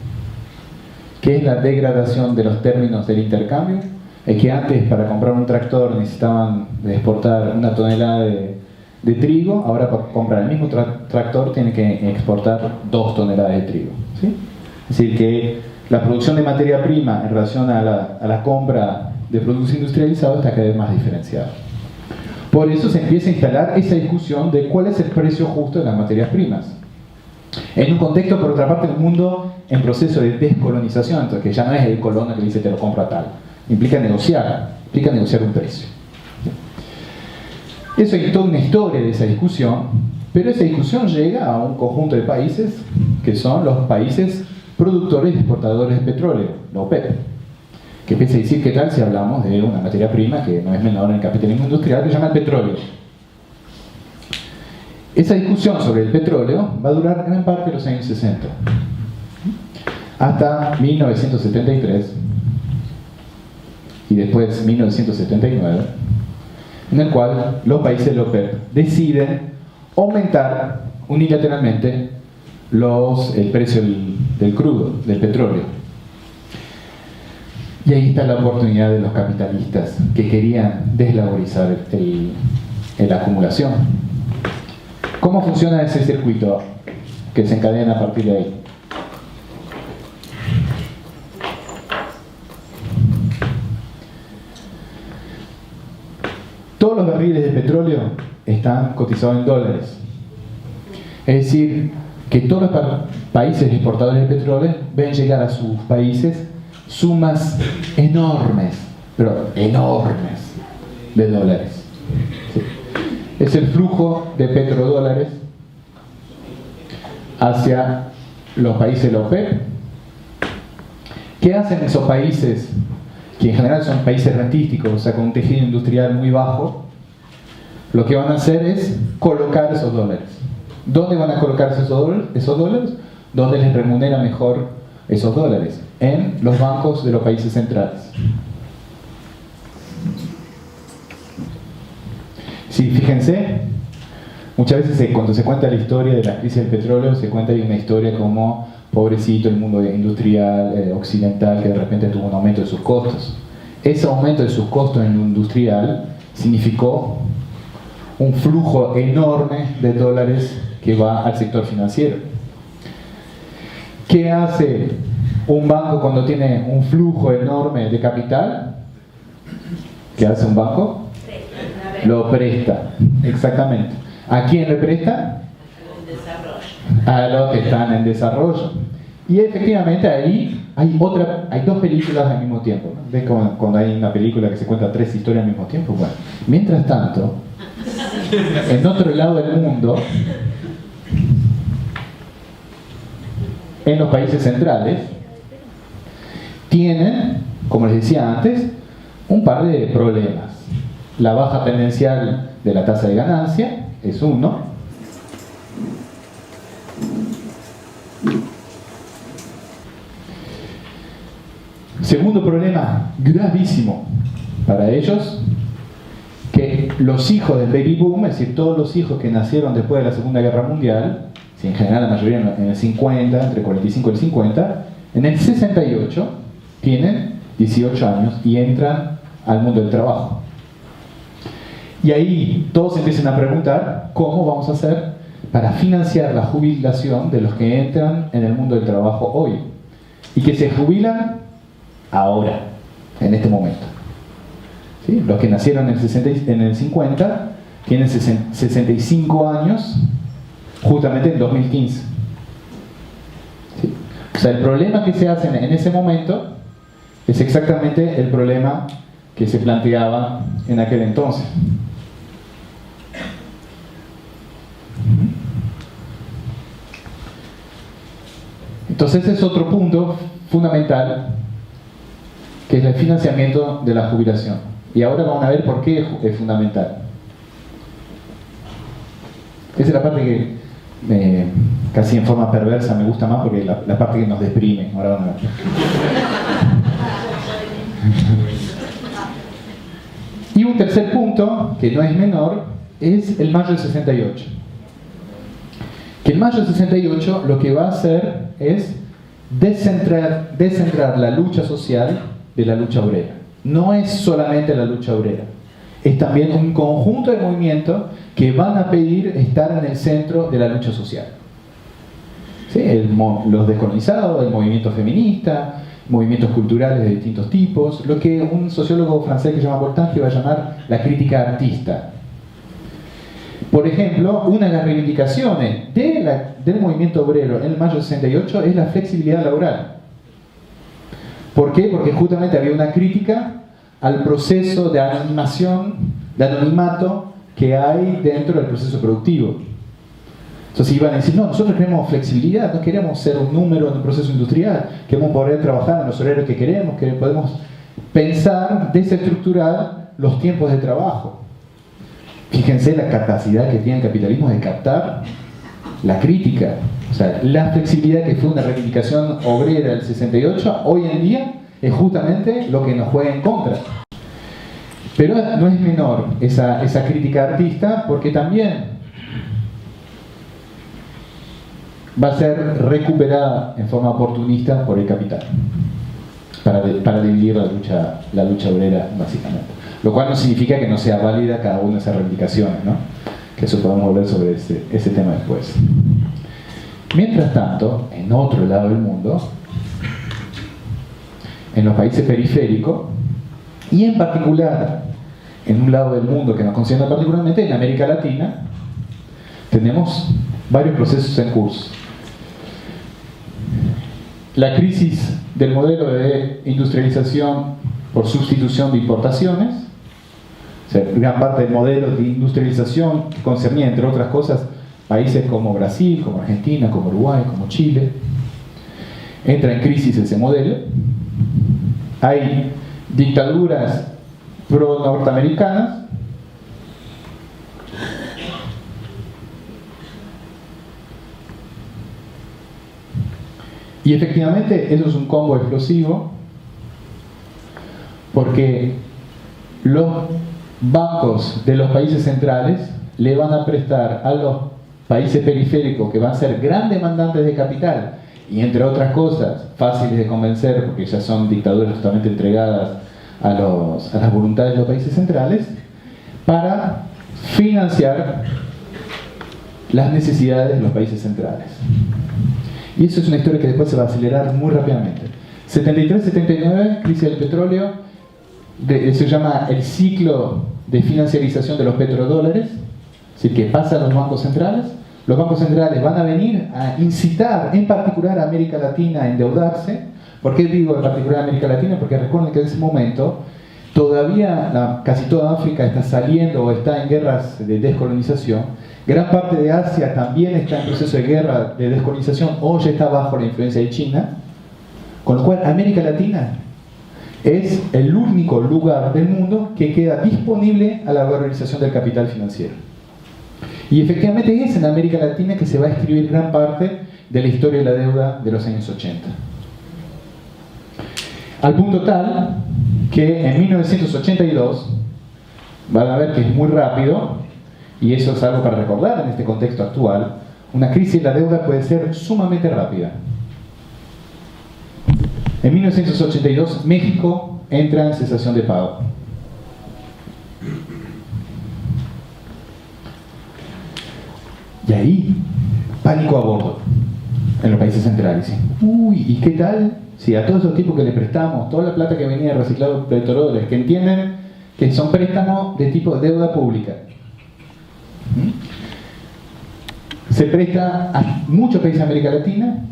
¿Qué es la degradación de los términos del intercambio? Es que antes para comprar un tractor necesitaban exportar 1 tonelada de trigo, ahora para comprar el mismo tractor tiene que exportar 2 toneladas de trigo. ¿Sí? Es decir, que la producción de materia prima en relación a la compra de productos industrializados está cada vez más diferenciada. Por eso se empieza a instalar esa discusión de cuál es el precio justo de las materias primas. En un contexto, por otra parte, del mundo en proceso de descolonización, entonces que ya no es el colono que dice te lo compro a tal. Implica negociar un precio. Eso es toda una historia de esa discusión, pero esa discusión llega a un conjunto de países que son los países productores y exportadores de petróleo, la OPEP, que empieza a decir qué tal si hablamos de una materia prima que no es menor en el capitalismo industrial, que se llama el petróleo. Esa discusión sobre el petróleo va a durar gran parte de los años 60, hasta 1973 y después 1979, en el cual los países de la OPEP deciden aumentar unilateralmente el precio del crudo, del petróleo. Y ahí está la oportunidad de los capitalistas que querían deslaborizar la acumulación. ¿Cómo funciona ese circuito que se encadena a partir de ahí? todos los barriles de petróleo están cotizados en dólares. Es decir, que todos los países exportadores de petróleo ven llegar a sus países sumas enormes, pero enormes, de dólares. ¿Sí? Es el flujo de petrodólares hacia los países de la OPEP. ¿Qué hacen esos países, que en general son países rentísticos, o sea, con un tejido industrial muy bajo? Lo que van a hacer es colocar esos dólares. ¿Dónde van a colocar esos dólares? ¿Dónde les remunera mejor esos dólares? En los bancos de los países centrales. Sí, fíjense, muchas veces cuando se cuenta la historia de la crisis del petróleo, se cuenta de una historia como pobrecito el mundo industrial occidental que de repente tuvo un aumento de sus costos. Ese aumento de sus costos en lo industrial significó un flujo enorme de dólares que va al sector financiero. ¿Qué hace un banco cuando tiene un flujo enorme de capital? ¿Qué hace un banco? Lo presta, exactamente. ¿A quién le presta? A los que están en desarrollo. Y efectivamente ahí hay dos películas al mismo tiempo, ¿no? ¿Ves cuando hay una película que se cuenta 3 historias al mismo tiempo? Bueno, mientras tanto, en otro lado del mundo, en los países centrales, tienen, como les decía antes, un par de problemas. La baja tendencial de la tasa de ganancia es uno. Segundo problema gravísimo para ellos, que los hijos del baby boom, es decir, todos los hijos que nacieron después de la Segunda Guerra Mundial, si en general la mayoría en el 50, entre 45 y el 50, en el 68 tienen 18 años y entran al mundo del trabajo. Y ahí todos empiezan a preguntar cómo vamos a hacer para financiar la jubilación de los que entran en el mundo del trabajo hoy y que se jubilan ahora, en este momento. ¿Sí? Los que nacieron en el 50 tienen 65 años justamente en 2015. ¿Sí? O sea, el problema que se hace en ese momento es exactamente el problema que se planteaba en aquel entonces. Entonces ese es otro punto fundamental, que es el financiamiento de la jubilación. Y ahora vamos a ver por qué es fundamental. Esa es la parte que casi en forma perversa me gusta más, porque la parte que nos deprime. Ahora vamos a ver. Y un tercer punto, que no es menor, es el mayo del 68. Que el mayo del 68 lo que va a hacer es descentrar la lucha social de la lucha obrera. No es solamente la lucha obrera, es también un conjunto de movimientos que van a pedir estar en el centro de la lucha social. ¿Sí? Los descolonizados, el movimiento feminista, movimientos culturales de distintos tipos, lo que un sociólogo francés que se llama Voltaire va a llamar la crítica artista. Por ejemplo, una de las reivindicaciones del movimiento obrero en el mayo del 68 es la flexibilidad laboral. ¿Por qué? Porque justamente había una crítica al proceso de anonimato que hay dentro del proceso productivo. Entonces iban a decir, no, nosotros queremos flexibilidad, no queremos ser un número en un proceso industrial, queremos poder trabajar en los horarios que queremos, que podemos pensar, desestructurar los tiempos de trabajo. Fíjense la capacidad que tiene el capitalismo de captar la crítica. O sea, la flexibilidad que fue una reivindicación obrera del 68, hoy en día es justamente lo que nos juega en contra. Pero no es menor esa crítica artista, porque también va a ser recuperada en forma oportunista por el capital para dividir la lucha obrera, básicamente. Lo cual no significa que no sea válida cada una de esas reivindicaciones, ¿no? Que eso podemos volver sobre ese tema después. Mientras tanto, en otro lado del mundo, en los países periféricos, y en particular en un lado del mundo que nos concierne particularmente, en América Latina, tenemos varios procesos en curso. La crisis del modelo de industrialización por sustitución de importaciones, o sea, gran parte del modelo de industrialización que concernía, entre otras cosas, países como Brasil, como Argentina, como Uruguay, como Chile. Entra en crisis ese modelo. Hay dictaduras pro-norteamericanas. Y efectivamente eso es un combo explosivo, porque los bancos de los países centrales le van a prestar a los países periféricos, que van a ser gran demandantes de capital y, entre otras cosas, fáciles de convencer porque ya son dictaduras totalmente entregadas a las voluntades de los países centrales, para financiar las necesidades de los países centrales. Y eso es una historia que después se va a acelerar muy rápidamente. 73-79, crisis del petróleo, se llama el ciclo de financiarización de los petrodólares, es decir, que pasa a los bancos centrales. Los bancos centrales van a venir a incitar, en particular a América Latina, a endeudarse. ¿Por qué digo en particular a América Latina? Porque recuerden que en ese momento todavía casi toda África está saliendo o está en guerras de descolonización. Gran parte de Asia también está en proceso de guerra de descolonización o ya está bajo la influencia de China. Con lo cual América Latina es el único lugar del mundo que queda disponible a la valorización del capital financiero. Y efectivamente es en América Latina que se va a escribir gran parte de la historia de la deuda de los años 80. Al punto tal que en 1982, van a ver que es muy rápido, y eso es algo para recordar en este contexto actual, una crisis de la deuda puede ser sumamente rápida. En 1982, México entra en cesación de pago. Y ahí, pánico a bordo en los países centrales. Uy, ¿y qué tal si a todos los tipos que le prestamos, toda la plata que venía de reciclado de petrodólares, que entienden que son préstamos de tipo de deuda pública, se presta a muchos países de América Latina,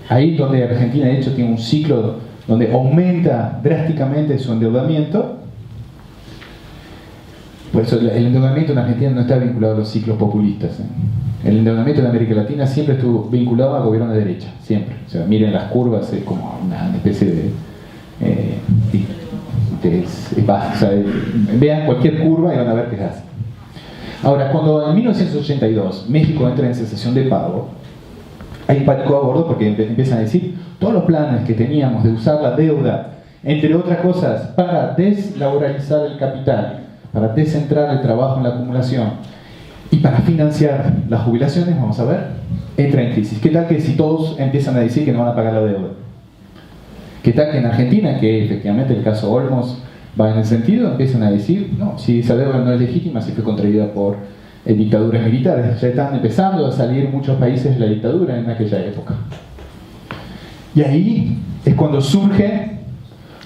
ahí donde Argentina de hecho tiene un ciclo donde aumenta drásticamente su endeudamiento? Por eso el endeudamiento en Argentina no está vinculado a los ciclos populistas. El endeudamiento en América Latina siempre estuvo vinculado al gobierno de derecha, siempre. O sea, miren las curvas, es como una especie vean cualquier curva y van a ver qué es así. Ahora, cuando en 1982 México entra en cesación de pago, hay pánico a bordo porque empiezan a decir todos los planes que teníamos de usar la deuda, entre otras cosas, para deslaboralizar el capital, para descentrar el trabajo en la acumulación y para financiar las jubilaciones, vamos a ver, entra en crisis. ¿Qué tal que si todos empiezan a decir que no van a pagar la deuda? ¿Qué tal que en Argentina, que efectivamente el caso Olmos va en el sentido, empiezan a decir, no, si esa deuda no es legítima, si fue contraída por dictaduras militares? Ya están empezando a salir muchos países de la dictadura en aquella época. Y ahí es cuando surge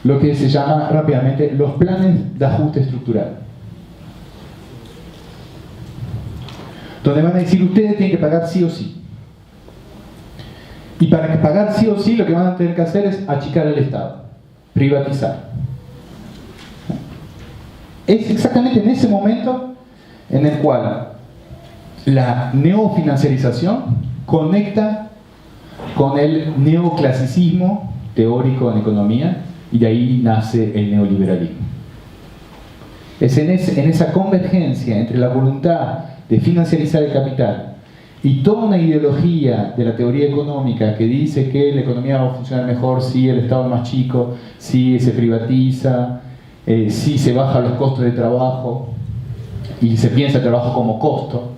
lo que se llama rápidamente los planes de ajuste estructural, donde van a decir ustedes tienen que pagar sí o sí, y para pagar sí o sí lo que van a tener que hacer es achicar el Estado, privatizar. Es exactamente en ese momento en el cual la neofinanciarización conecta con el neoclasicismo teórico en economía, y de ahí nace el neoliberalismo. Es en esa convergencia entre la voluntad de financiarizar el capital y toda una ideología de la teoría económica que dice que la economía va a funcionar mejor si el Estado es más chico, si se privatiza, si se bajan los costos de trabajo y se piensa el trabajo como costo,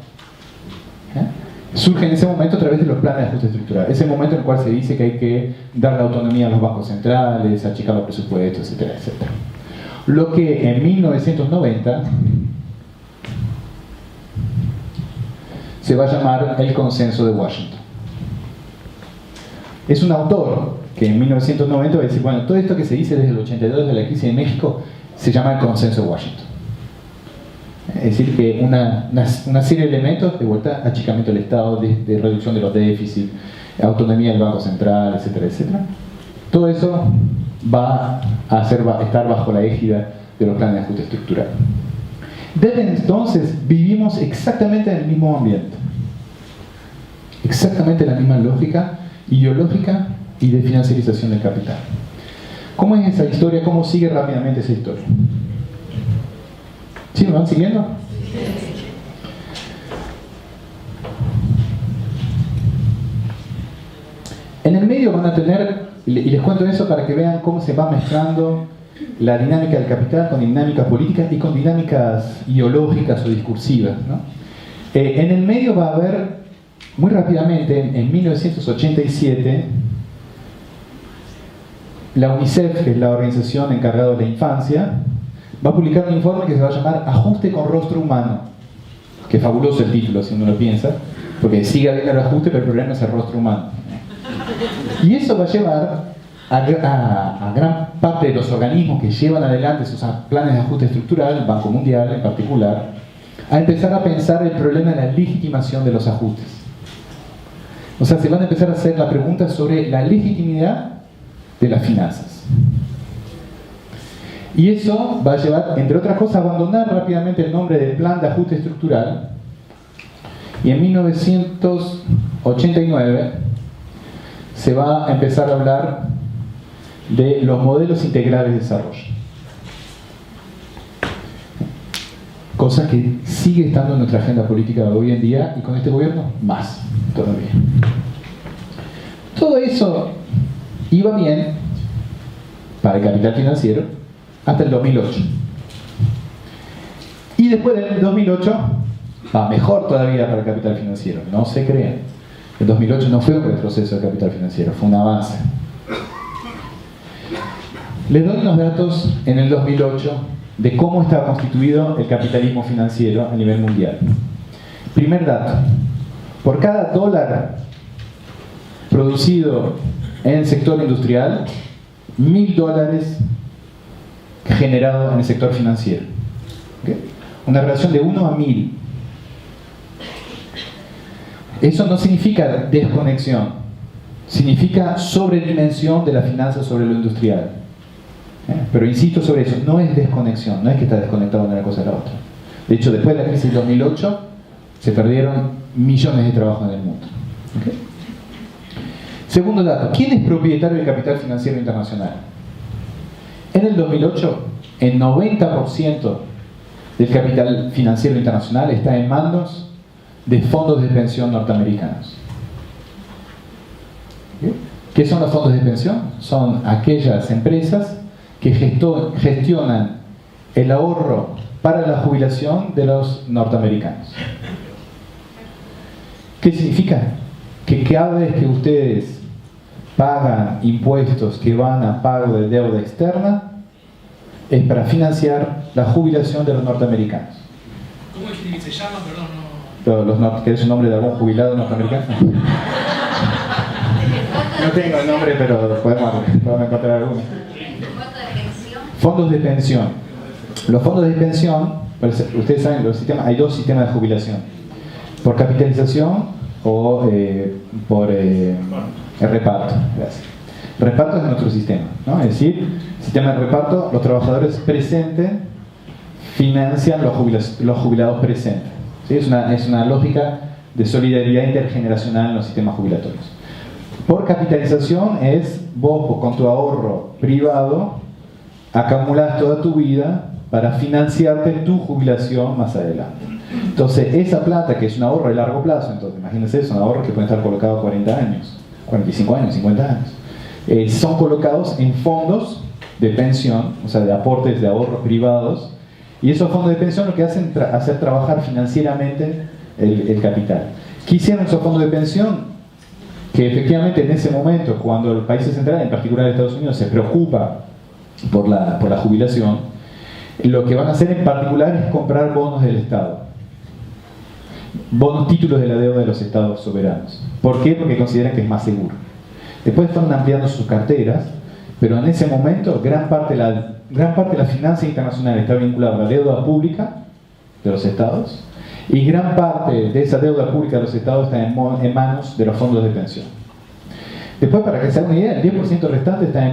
surge en ese momento a través de los planes de ajuste estructural. Ese momento en el cual se dice que hay que dar la autonomía a los bancos centrales, achicar los presupuestos, etcétera, etcétera. Lo que en 1990 se va a llamar el Consenso de Washington. Es un autor que en 1990 va a decir, bueno, todo esto que se dice desde el 82 de la crisis de México se llama el Consenso de Washington. Es decir, que una serie de elementos, de vuelta, achicamiento del Estado, de reducción de los déficits, autonomía del Banco Central, etcétera, etcétera. Todo eso va a estar bajo la égida de los planes de ajuste estructural. Desde entonces vivimos exactamente en el mismo ambiente, exactamente la misma lógica ideológica y de financiarización del capital. ¿Cómo es esa historia? ¿Cómo sigue rápidamente esa historia? ¿Sí me van siguiendo? En el medio van a tener, y les cuento eso para que vean cómo se va mezclando la dinámica del capital con dinámicas políticas y con dinámicas ideológicas o discursivas, ¿no? En el medio va a haber, muy rápidamente, en 1987, la UNICEF, que es la organización encargada de la infancia, va a publicar un informe que se va a llamar Ajuste con Rostro Humano. Que fabuloso el título, si uno lo piensa, porque sigue habiendo el ajuste, pero el problema es el rostro humano. Y eso va a llevar a gran parte de los organismos que llevan adelante sus planes de ajuste estructural, el Banco Mundial en particular, a empezar a pensar el problema de la legitimación de los ajustes. O sea, se van a empezar a hacer la pregunta sobre la legitimidad de las finanzas. Y eso va a llevar, entre otras cosas, a abandonar rápidamente el nombre del Plan de Ajuste Estructural. Y en 1989 se va a empezar a hablar de los modelos integrales de desarrollo. Cosa que sigue estando en nuestra agenda política de hoy en día y con este gobierno más todavía. Todo eso iba bien para el capital financiero hasta el 2008. Y después del 2008 va mejor todavía para el capital financiero, no se crean. El 2008 no fue un retroceso del capital financiero, fue un avance. Les doy unos datos en el 2008 de cómo estaba constituido el capitalismo financiero a nivel mundial. Primer dato: por cada dólar producido en el sector industrial, $1.000 generado en el sector financiero. ¿Okay? Una relación de 1 a 1.000. Eso no significa desconexión, significa sobredimensión de la finanza sobre lo industrial. Pero insisto sobre eso, no es desconexión, no es que está desconectado de una cosa a la otra. De hecho, después de la crisis del 2008 se perdieron millones de trabajos en el mundo. ¿Okay? Segundo dato: ¿quién es propietario del capital financiero internacional? En el 2008, el 90% del capital financiero internacional está en manos de fondos de pensión norteamericanos. ¿Qué son los fondos de pensión? Son aquellas empresas que gestionan el ahorro para la jubilación de los norteamericanos. ¿Qué significa? Que cada vez que ustedes pagan impuestos que van a pago de deuda externa, es para financiar la jubilación de los norteamericanos. ¿Cómo es que se llama? Perdón, no... ¿Querés un nombre de algún jubilado norteamericano? No tengo el nombre, pero podemos encontrar alguno. Fondos de pensión. Los fondos de pensión, ustedes saben, hay dos sistemas de jubilación: por capitalización o por reparto. Gracias. Reparto es nuestro sistema, ¿no? Es decir, sistema de reparto, los trabajadores presentes financian los jubilados presentes. ¿Sí? Es una lógica de solidaridad intergeneracional en los sistemas jubilatorios. Por capitalización es vos con tu ahorro privado acumulas toda tu vida para financiarte tu jubilación más adelante. Entonces esa plata, que es un ahorro de largo plazo, entonces imagínense, son ahorros que pueden estar colocados 40 años, 45 años, 50 años, son colocados en fondos de pensión, o sea, de aportes de ahorros privados, y esos fondos de pensión lo que hacen es hacer trabajar financieramente el capital. ¿Qué hicieron esos fondos de pensión? Que efectivamente en ese momento, cuando el país central, en particular Estados Unidos, se preocupa por la jubilación, lo que van a hacer en particular es comprar bonos del Estado, bonos, títulos de la deuda de los estados soberanos. ¿Por qué? Porque consideran que es más seguro. Después fueron ampliando sus carteras, pero en ese momento gran parte de la finanza internacional está vinculada a la deuda pública, de los estados, y gran parte de esa deuda pública de los estados está en manos de los fondos de pensión. Después, para que se hagan una idea, el 10% restante está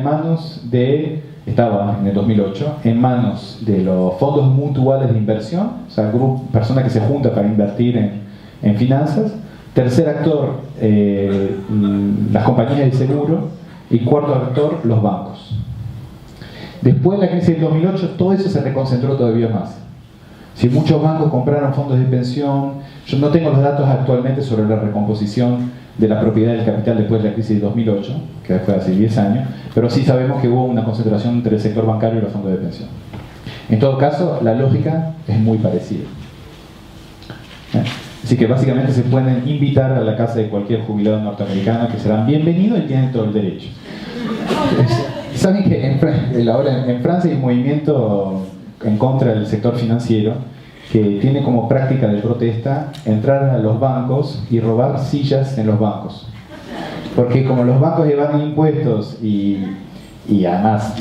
estaba en el 2008 en manos de los fondos mutuales de inversión, o sea, personas que se juntan para invertir en finanzas. Tercer actor, las compañías de seguro. Y cuarto actor, los bancos. Después de la crisis del 2008, todo eso se reconcentró todavía más. Si muchos bancos compraron fondos de pensión, yo no tengo los datos actualmente sobre la recomposición de la propiedad del capital después de la crisis del 2008, que fue hace 10 años, pero sí sabemos que hubo una concentración entre el sector bancario y los fondos de pensión. En todo caso, la lógica es muy parecida. Así que básicamente se pueden invitar a la casa de cualquier jubilado norteamericano, que serán bienvenidos y tienen todo el derecho. Saben que ahora en Francia hay un movimiento en contra del sector financiero que tiene como práctica de protesta entrar a los bancos y robar sillas en los bancos. Porque como los bancos evaden impuestos y además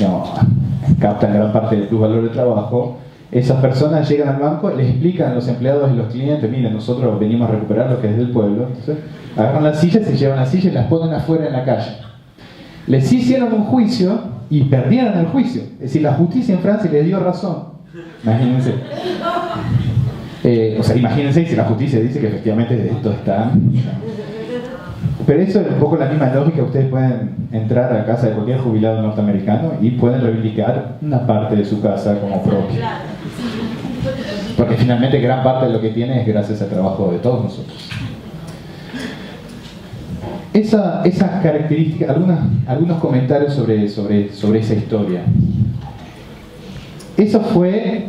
captan gran parte del plusvalor del trabajo, esas personas llegan al banco, les explican a los empleados y los clientes: miren, nosotros venimos a recuperar lo que es del pueblo. Entonces agarran las sillas, se llevan las sillas y las ponen afuera en la calle. Les hicieron un juicio y perdieron el juicio. Es decir, la justicia en Francia les dio razón. Imagínense. Imagínense si la justicia dice que efectivamente esto está... Pero eso es un poco la misma lógica. Ustedes pueden entrar a la casa de cualquier jubilado norteamericano y pueden reivindicar una parte de su casa como propia. Porque finalmente gran parte de lo que tiene es gracias al trabajo de todos nosotros. Esas características, algunos comentarios sobre esa historia. Eso fue,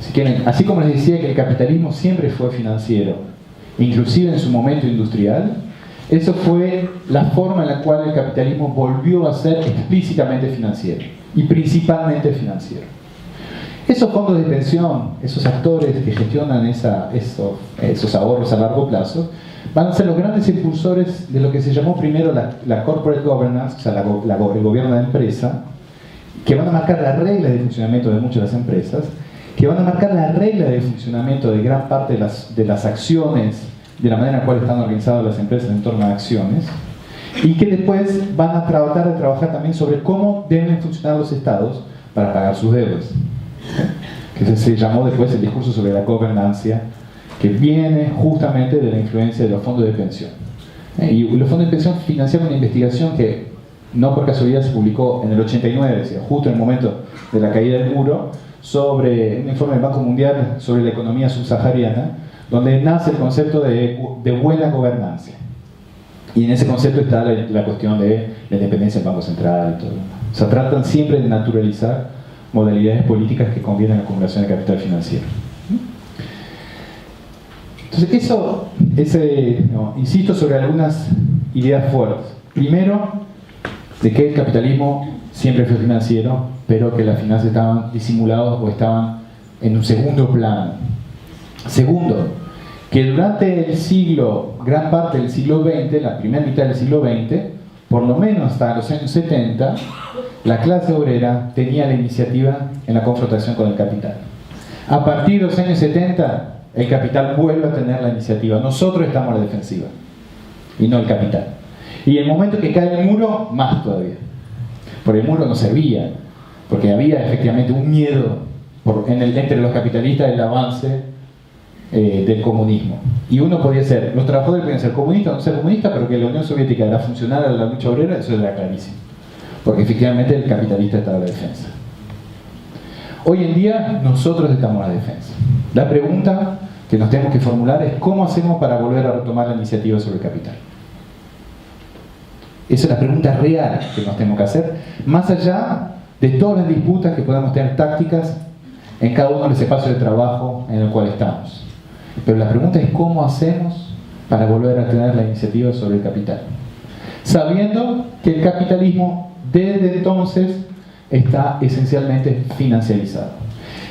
si quieren, así como les decía que el capitalismo siempre fue financiero, inclusive en su momento industrial, eso fue la forma en la cual el capitalismo volvió a ser explícitamente financiero, y principalmente financiero. Esos fondos de pensión, esos actores que gestionan esos ahorros a largo plazo, van a ser los grandes impulsores de lo que se llamó primero la corporate governance, o sea, el gobierno de la empresa, que van a marcar las reglas de funcionamiento de muchas de las empresas, que van a marcar las reglas de funcionamiento de gran parte de las acciones, de la manera en la cual están organizadas las empresas en torno a acciones, y que después van a tratar de trabajar también sobre cómo deben funcionar los estados para pagar sus deudas, que se llamó después el discurso sobre la gobernancia, que viene justamente de la influencia de los fondos de pensión. Y los fondos de pensión financiaron una investigación que no por casualidad se publicó en el 89, justo en el momento de la caída del muro, sobre un informe del Banco Mundial sobre la economía subsahariana, donde nace el concepto de buena gobernancia. Y en ese concepto está la cuestión de la independencia del Banco Central y todo. O sea, tratan siempre de naturalizar modalidades políticas que convienen a la acumulación de capital financiero. Entonces, insisto sobre algunas ideas fuertes. Primero, de que el capitalismo siempre fue financiero, pero que las finanzas estaban disimuladas o estaban en un segundo plano. Segundo, que durante gran parte del siglo XX, la primera mitad del siglo XX, por lo menos hasta los años 70, la clase obrera tenía la iniciativa en la confrontación con el capital. A partir de los años 70, el capital vuelve a tener la iniciativa. Nosotros estamos a la defensiva, y no el capital. Y en el momento que cae el muro, más todavía. Porque el muro no servía, porque había efectivamente un miedo entre los capitalistas del avance del comunismo. Y uno podía ser, los trabajadores podían ser comunistas o no ser comunistas, pero que la Unión Soviética era funcional a la lucha obrera, eso era clarísimo. Porque efectivamente el capitalista estaba a la defensa. Hoy en día nosotros estamos a la defensa. La pregunta que nos tenemos que formular es: ¿cómo hacemos para volver a retomar la iniciativa sobre el capital? Esa es la pregunta real que nos tenemos que hacer, más allá de todas las disputas que podamos tener tácticas en cada uno de los espacios de trabajo en el cual estamos. Pero la pregunta es: ¿cómo hacemos para volver a tener la iniciativa sobre el capital? Sabiendo que el capitalismo desde entonces está esencialmente financiarizado.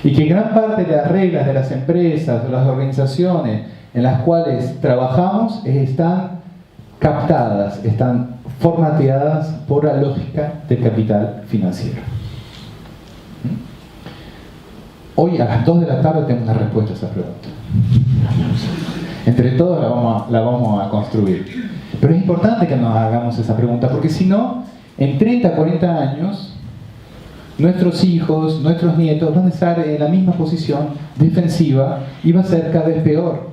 Y que gran parte de las reglas de las empresas, de las organizaciones en las cuales trabajamos están captadas, están formateadas por la lógica del capital financiero. Hoy a las 2 de la tarde tengo una respuesta a esa pregunta. Entre todos la vamos a construir. Pero es importante que nos hagamos esa pregunta, porque si no, en 30, 40 años, nuestros hijos, nuestros nietos van a estar en la misma posición defensiva y va a ser cada vez peor,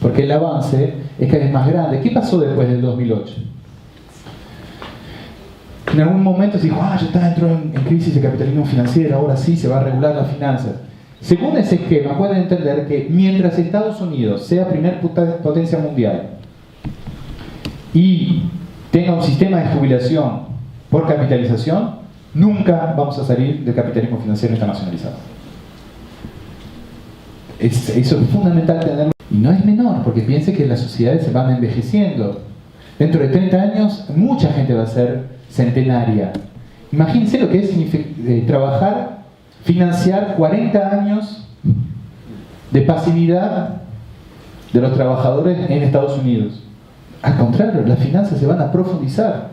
porque el avance es cada vez más grande. ¿Qué pasó después del 2008? En algún momento se dijo, ya entró en crisis el capitalismo financiero, ahora sí se va a regular las finanzas. Según ese esquema, pueden entender que mientras Estados Unidos sea primer potencia mundial y tenga un sistema de jubilación por capitalización, nunca vamos a salir del capitalismo financiero internacionalizado. Eso es fundamental tenerlo. Y no es menor, porque piense que las sociedades se van envejeciendo. Dentro de 30 años, mucha gente va a ser centenaria. Imagínense lo que es trabajar, financiar 40 años de pasividad de los trabajadores en Estados Unidos. Al contrario, las finanzas se van a profundizar.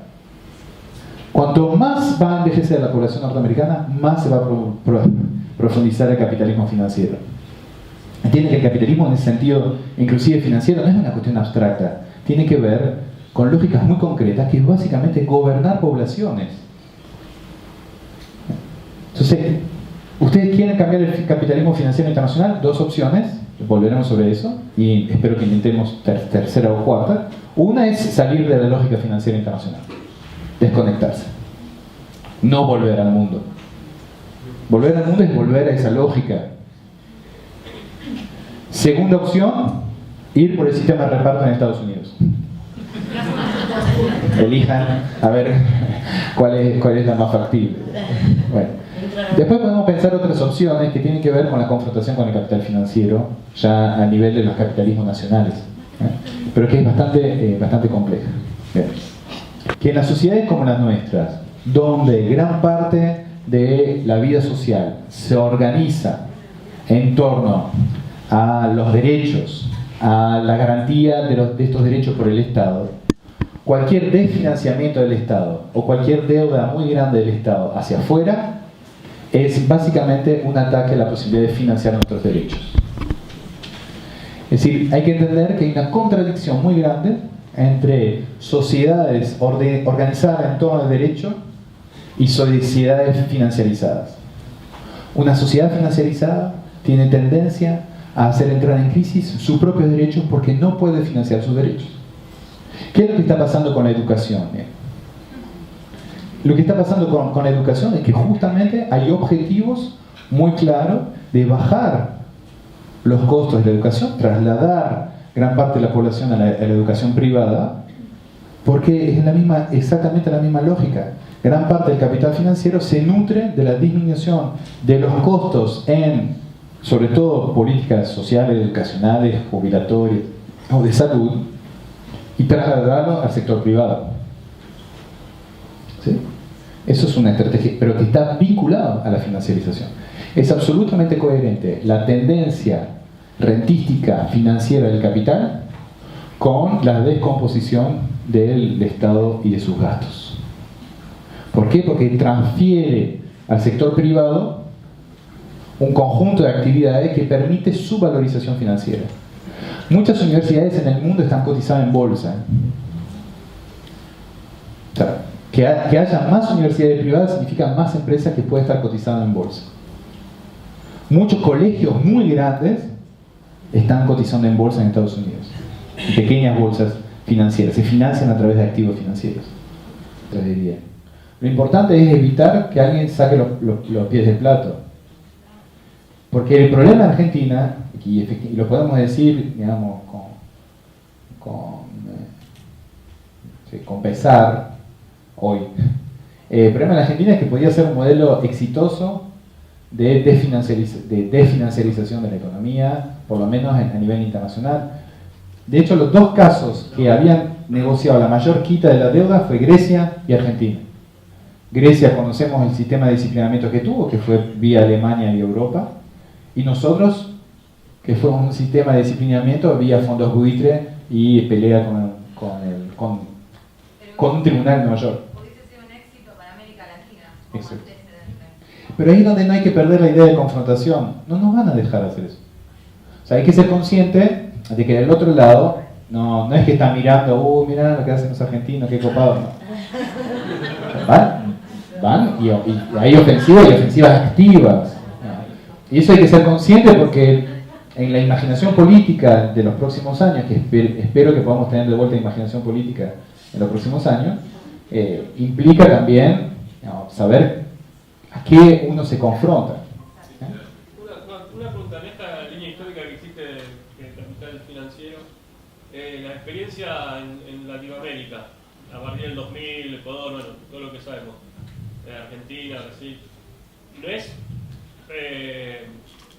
Cuanto más va a envejecer la población norteamericana, más se va a profundizar el capitalismo financiero. Entienden que el capitalismo en ese sentido, inclusive financiero, no es una cuestión abstracta. Tiene que ver con lógicas muy concretas, que es básicamente gobernar poblaciones. Entonces, ¿ustedes quieren cambiar el capitalismo financiero internacional? Dos opciones, volveremos sobre eso, y espero que intentemos tercera o cuarta. Una es salir de la lógica financiera internacional, desconectarse, no volver al mundo. Volver al mundo es volver a esa lógica. Segunda opción, ir por el sistema de reparto en Estados Unidos. Elijan a ver cuál es la más factible. Bueno. Después podemos pensar otras opciones que tienen que ver con la confrontación con el capital financiero, ya a nivel de los capitalismos nacionales, pero que es bastante compleja. Bien. Que en las sociedades como las nuestras, donde gran parte de la vida social se organiza en torno a los derechos, a la garantía de estos derechos por el Estado, cualquier desfinanciamiento del Estado o cualquier deuda muy grande del Estado hacia afuera es básicamente un ataque a la posibilidad de financiar nuestros derechos. Es decir, hay que entender que hay una contradicción muy grande entre sociedades organizadas en torno al derecho y sociedades financiarizadas. Una sociedad financiarizada tiene tendencia a hacer entrar en crisis sus propios derechos porque no puede financiar sus derechos. ¿Qué es lo que está pasando con la educación? Lo que está pasando con la educación es que justamente hay objetivos muy claros de bajar los costos de la educación, trasladar gran parte de la población a la educación privada, porque es exactamente la misma lógica. Gran parte del capital financiero se nutre de la disminución de los costos en, sobre todo, políticas sociales, educacionales, jubilatorias o de salud, y trasladarlo al sector privado. ¿Sí? Eso es una estrategia, pero que está vinculado a la financiarización. Es absolutamente coherente la tendencia rentística financiera del capital con la descomposición del Estado y de sus gastos. ¿Por qué? Porque transfiere al sector privado un conjunto de actividades que permite su valorización financiera. Muchas universidades en el mundo están cotizadas en bolsa. O sea, que haya más universidades privadas significa más empresas que pueden estar cotizadas en bolsa. Muchos colegios muy grandes están cotizando en bolsa en Estados Unidos. Pequeñas bolsas financieras. Se financian a través de activos financieros. Lo importante es evitar que alguien saque los pies del plato. Porque el problema en Argentina, y lo podemos decir, digamos, con pesar hoy, el problema en Argentina es que podía ser un modelo exitoso de desfinanciarización de la economía, por lo menos a nivel internacional. De hecho, los dos casos que habían negociado la mayor quita de la deuda fue Grecia y Argentina. Grecia, conocemos el sistema de disciplinamiento que tuvo, que fue vía Alemania y Europa, y nosotros, que fue un sistema de disciplinamiento vía fondos buitre y pelea con un tribunal en Nueva York. Hubiese sido un éxito para América Latina. Exacto. Pero ahí es donde no hay que perder la idea de confrontación. No nos van a dejar hacer eso. O sea, hay que ser consciente de que del otro lado no es que están mirando, mirá lo que hacen los argentinos, qué copados. No. Van y hay ofensivas y ofensivas activas. Y eso hay que ser consciente porque en la imaginación política de los próximos años, que espero que podamos tener de vuelta imaginación política en los próximos años, implica también saber a qué uno se confronta. Una pregunta, en esta línea histórica que hiciste de capital financiero, la experiencia en Latinoamérica, a partir del 2000, Ecuador, bueno, todo lo que sabemos, Argentina, Brasil, ¿no es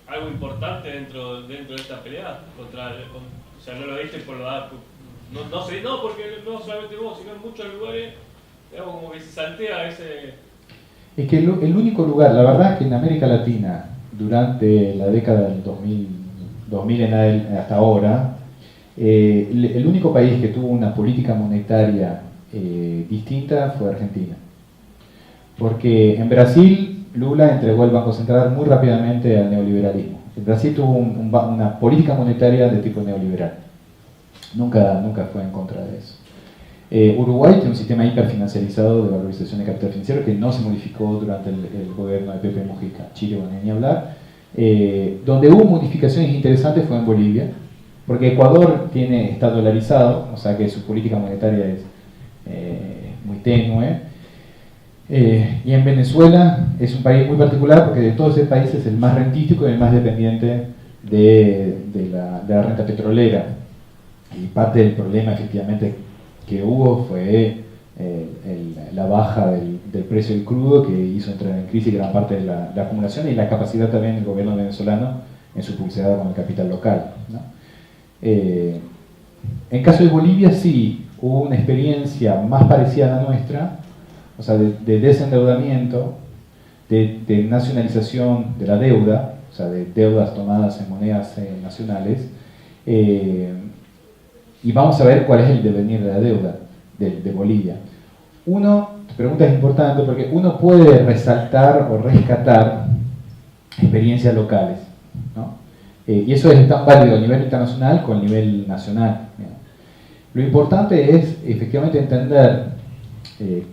algo importante dentro de esta pelea? O sea, no lo diste por lo no sé, no, porque no solamente vos, sino en muchos lugares, digamos, como que se saltea ese... Es que el único lugar, la verdad que en América Latina, durante la década del 2000 hasta ahora, el único país que tuvo una política monetaria distinta fue Argentina. Porque en Brasil, Lula entregó el Banco Central muy rápidamente al neoliberalismo. En Brasil tuvo una política monetaria de tipo neoliberal. Nunca fue en contra de eso. Uruguay tiene un sistema hiperfinanciarizado de valorización de capital financiero que no se modificó durante el gobierno de Pepe Mujica. Chile, bueno, ni hablar. Donde hubo modificaciones interesantes fue en Bolivia, porque Ecuador está dolarizado, o sea que su política monetaria es muy tenue. Y en Venezuela es un país muy particular porque de todos esos países es el más rentístico y el más dependiente de la renta petrolera. Y parte del problema efectivamente que hubo fue la baja del precio del crudo que hizo entrar en crisis gran parte de la acumulación y la capacidad también del gobierno venezolano en su pulseada con el capital local, ¿no? En caso de Bolivia sí, hubo una experiencia más parecida a la nuestra, o sea, de desendeudamiento, de nacionalización de la deuda, o sea, de deudas tomadas en monedas nacionales, y vamos a ver cuál es el devenir de la deuda de Bolivia. Tu pregunta es importante porque uno puede resaltar o rescatar experiencias locales, ¿no? Y eso es tan válido a nivel internacional como a nivel nacional, ¿no? Lo importante es efectivamente entender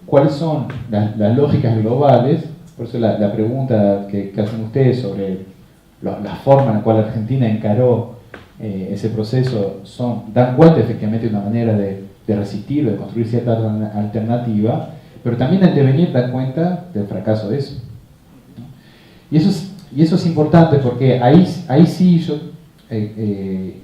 cuáles son las lógicas globales. Por eso la pregunta que hacen ustedes sobre la forma en la cual Argentina encaró ese proceso dan cuenta efectivamente de una manera de resistir, de construir cierta alternativa, pero también el devenir dan cuenta del fracaso de eso, ¿no? Y eso es importante porque ahí sí yo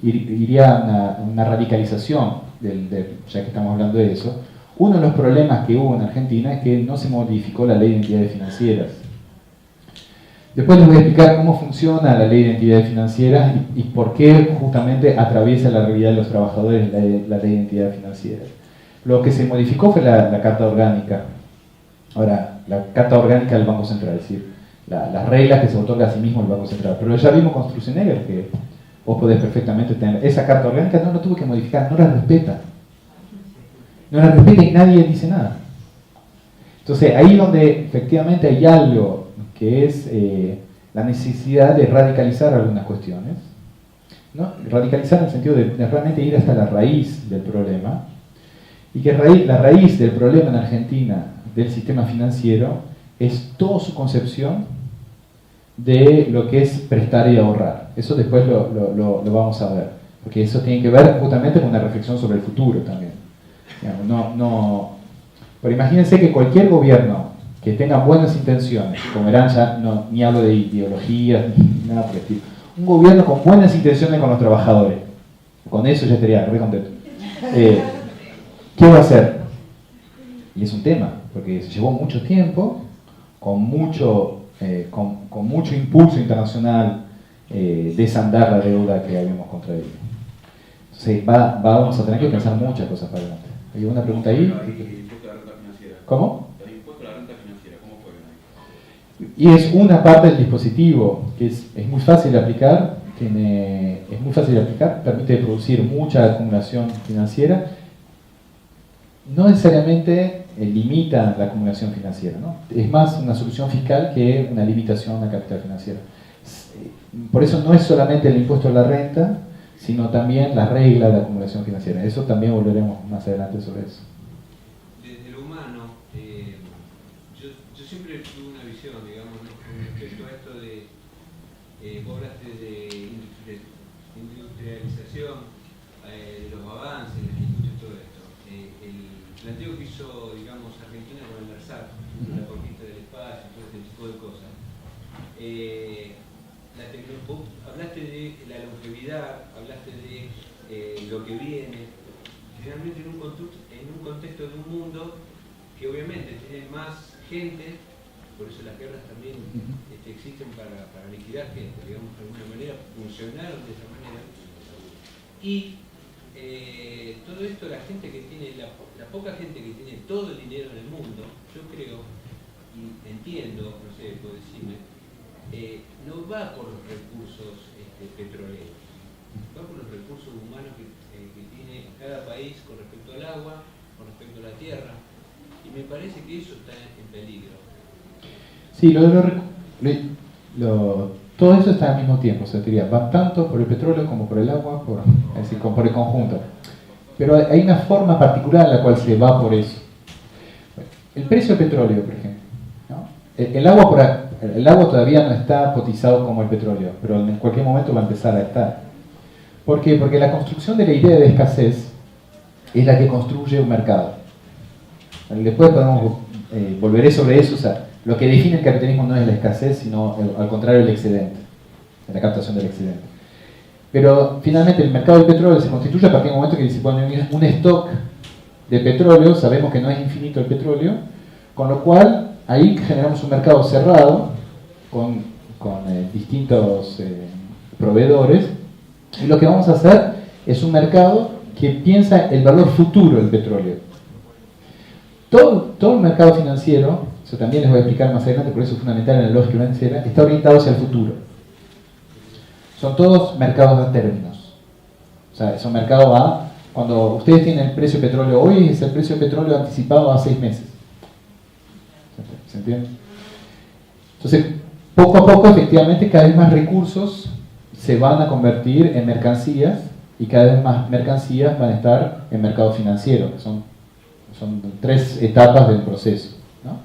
iría a una radicalización, ya que estamos hablando de eso. Uno de los problemas que hubo en Argentina es que no se modificó la ley de entidades financieras. Después les voy a explicar cómo funciona la ley de entidades financieras y por qué justamente atraviesa la realidad de los trabajadores la ley de entidades financieras. Lo que se modificó fue la Carta Orgánica. Ahora, la Carta Orgánica del Banco Central, es decir, las reglas que se otorga a sí mismo el Banco Central. Pero ya vimos con Sturzenegger que vos podés perfectamente tener esa Carta Orgánica, no la tuvo que modificar, no la respeta. No la respeta y nadie dice nada. Entonces, ahí donde efectivamente hay algo que es la necesidad de radicalizar algunas cuestiones, ¿no? Radicalizar en el sentido de realmente ir hasta la raíz del problema, y que la raíz del problema en Argentina del sistema financiero es toda su concepción de lo que es prestar y ahorrar. Eso después lo vamos a ver, porque eso tiene que ver justamente con una reflexión sobre el futuro también. Pero imagínense que cualquier gobierno que tenga buenas intenciones, como verán ya ni hablo de ideologías ni nada por el estilo, un gobierno con buenas intenciones con los trabajadores, con eso ya estaría re contento. ¿Qué va a hacer? Y es un tema, porque se llevó mucho tiempo, con mucho impulso internacional, desandar la deuda que habíamos contraído. Entonces vamos a tener que pensar muchas cosas para adelante. ¿Hay una pregunta ahí? ¿Cómo? Y es una parte del dispositivo que es muy fácil de aplicar, permite producir mucha acumulación financiera. No necesariamente limita la acumulación financiera, ¿no? Es más una solución fiscal que una limitación al capital financiero. Por eso no es solamente el impuesto a la renta, sino también la regla de acumulación financiera. Eso también volveremos más adelante sobre eso. Desde lo humano, yo siempre tuve una visión, digamos, ¿no? Con respecto a esto de, vos hablaste de industrialización, de los avances, las industrias, todo esto. El planteo que hizo, digamos, Argentina con el LARSAT, la conquista del espacio, todo este tipo de cosas. Vos hablaste de la longevidad, hablaste de lo que viene, generalmente en un contexto de un mundo que obviamente tiene más gente, por eso las guerras también existen para liquidar gente, digamos, de alguna manera funcionaron de esa manera. Y todo esto, la gente que tiene, la poca gente que tiene todo el dinero en el mundo, yo creo y entiendo, no sé, puedo decirme, no va por los recursos petroleros, va por los recursos humanos que tiene cada país con respecto al agua, con respecto a la tierra, y me parece que eso está en peligro. Sí, todo eso está al mismo tiempo, o sea, diría, van tanto por el petróleo como por el agua, es decir, como por el conjunto. Pero hay una forma particular en la cual se va por eso. El precio del petróleo, por ejemplo, ¿no? El agua todavía no está cotizado como el petróleo, pero en cualquier momento va a empezar a estar. ¿Por qué? Porque la construcción de la idea de escasez es la que construye un mercado. Después podemos volveré sobre eso, o sea, lo que define el capitalismo no es la escasez, sino al contrario el excedente, la captación del excedente. Pero finalmente el mercado del petróleo se constituye a partir del momento que se pone un stock de petróleo, sabemos que no es infinito el petróleo, con lo cual ahí generamos un mercado cerrado con distintos proveedores, y lo que vamos a hacer es un mercado que piensa el valor futuro del petróleo. Todo el mercado financiero, eso también les voy a explicar más adelante, por eso es fundamental en la lógica financiera, está orientado hacia el futuro. Son todos mercados a términos. O sea, son mercados a, cuando ustedes tienen el precio de petróleo hoy, es el precio de petróleo anticipado a 6 meses. ¿Se entiende? Entonces, poco a poco, efectivamente, cada vez más recursos se van a convertir en mercancías y cada vez más mercancías van a estar en mercado financiero, que son 3 etapas del proceso, ¿no?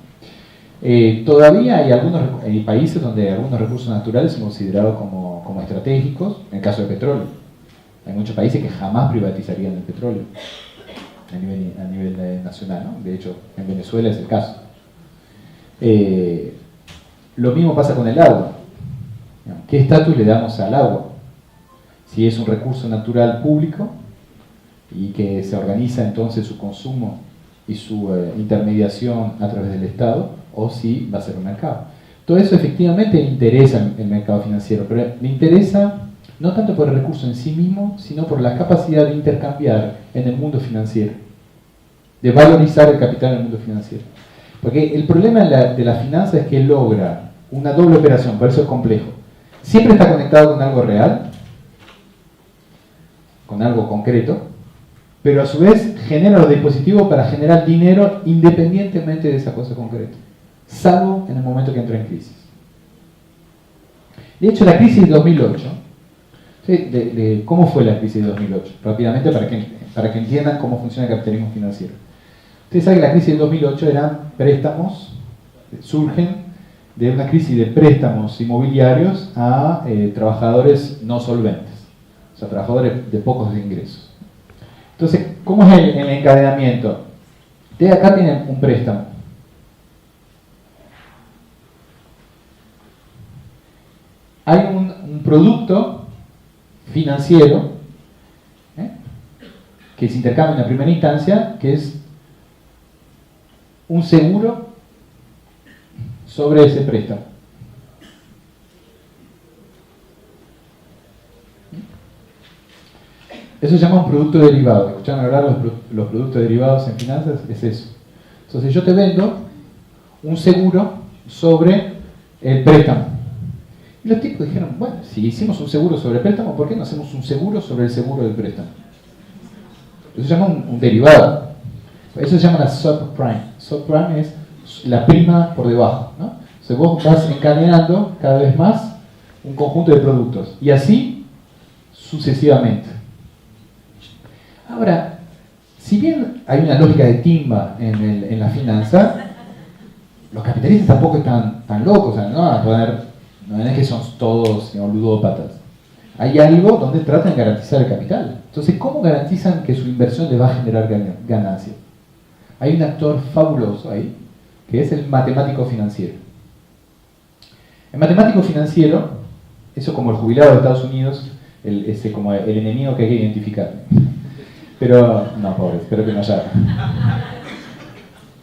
Todavía hay algunos países donde algunos recursos naturales son considerados como estratégicos, en el caso del petróleo. Hay muchos países que jamás privatizarían el petróleo a nivel nacional, ¿no? De hecho, en Venezuela es el caso. Lo mismo pasa con el agua. ¿Qué estatus le damos al agua? Si es un recurso natural público y que se organiza entonces su consumo y su intermediación a través del Estado, o si va a ser un mercado. Todo eso efectivamente interesa el mercado financiero, pero le interesa no tanto por el recurso en sí mismo, sino por la capacidad de intercambiar en el mundo financiero, de valorizar el capital en el mundo financiero. Porque el problema de la finanza es que logra una doble operación, por eso es complejo. Siempre está conectado con algo real, con algo concreto, pero a su vez genera los dispositivos para generar dinero independientemente de esa cosa concreta, salvo en el momento que entra en crisis. De hecho, la crisis de 2008, ¿sí? ¿Cómo fue la crisis de 2008? Rápidamente, para que entiendan cómo funciona el capitalismo financiero. Ustedes saben que la crisis de 2008 eran préstamos, surgen de una crisis de préstamos inmobiliarios a trabajadores no solventes, o sea, trabajadores de pocos ingresos. Entonces, ¿cómo es el encadenamiento? Ustedes acá tienen un préstamo. Hay un producto financiero que se intercambia en la primera instancia, que es un seguro sobre ese préstamo. Eso se llama un producto derivado. ¿Escucharon hablar los productos derivados en finanzas? Es eso. Entonces yo te vendo un seguro sobre el préstamo. Y los tipos dijeron, bueno, si hicimos un seguro sobre el préstamo, ¿por qué no hacemos un seguro sobre el seguro del préstamo? Eso se llama un derivado. Eso se llama la subprime. Subprime es la prima por debajo, ¿no? Entonces vos vas encadenando cada vez más un conjunto de productos. Y así sucesivamente. Ahora, si bien hay una lógica de timba en la finanza, los capitalistas tampoco están tan locos, o sea, no es que son todos, digamos, ludópatas. Hay algo donde tratan de garantizar el capital. Entonces, ¿cómo garantizan que su inversión les va a generar ganancia? Hay un actor fabuloso ahí, que es el matemático financiero. El matemático financiero, eso como el jubilado de Estados Unidos, como el enemigo que hay que identificar. Pero, no, pobre, espero que no haya.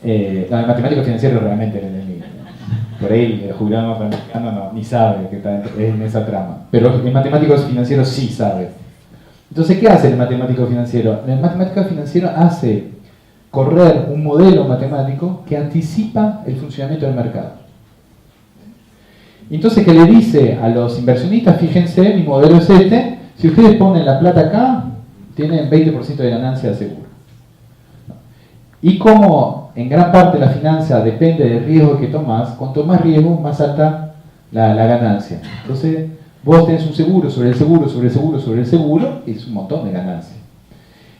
El matemático financiero es realmente el enemigo. Por ahí el jubilado norteamericano no, ni sabe que está en esa trama. Pero el matemático financiero sí sabe. Entonces, ¿qué hace el matemático financiero? El matemático financiero hace correr un modelo matemático que anticipa el funcionamiento del mercado. Entonces, ¿qué le dice a los inversionistas? Fíjense, mi modelo es este. Si ustedes ponen la plata acá, tienen 20% de ganancia seguro. Y como en gran parte la finanza depende del riesgo que tomas, cuanto más riesgo, más alta la ganancia. Entonces, vos tenés un seguro sobre el seguro, sobre el seguro, sobre el seguro, y es un montón de ganancia.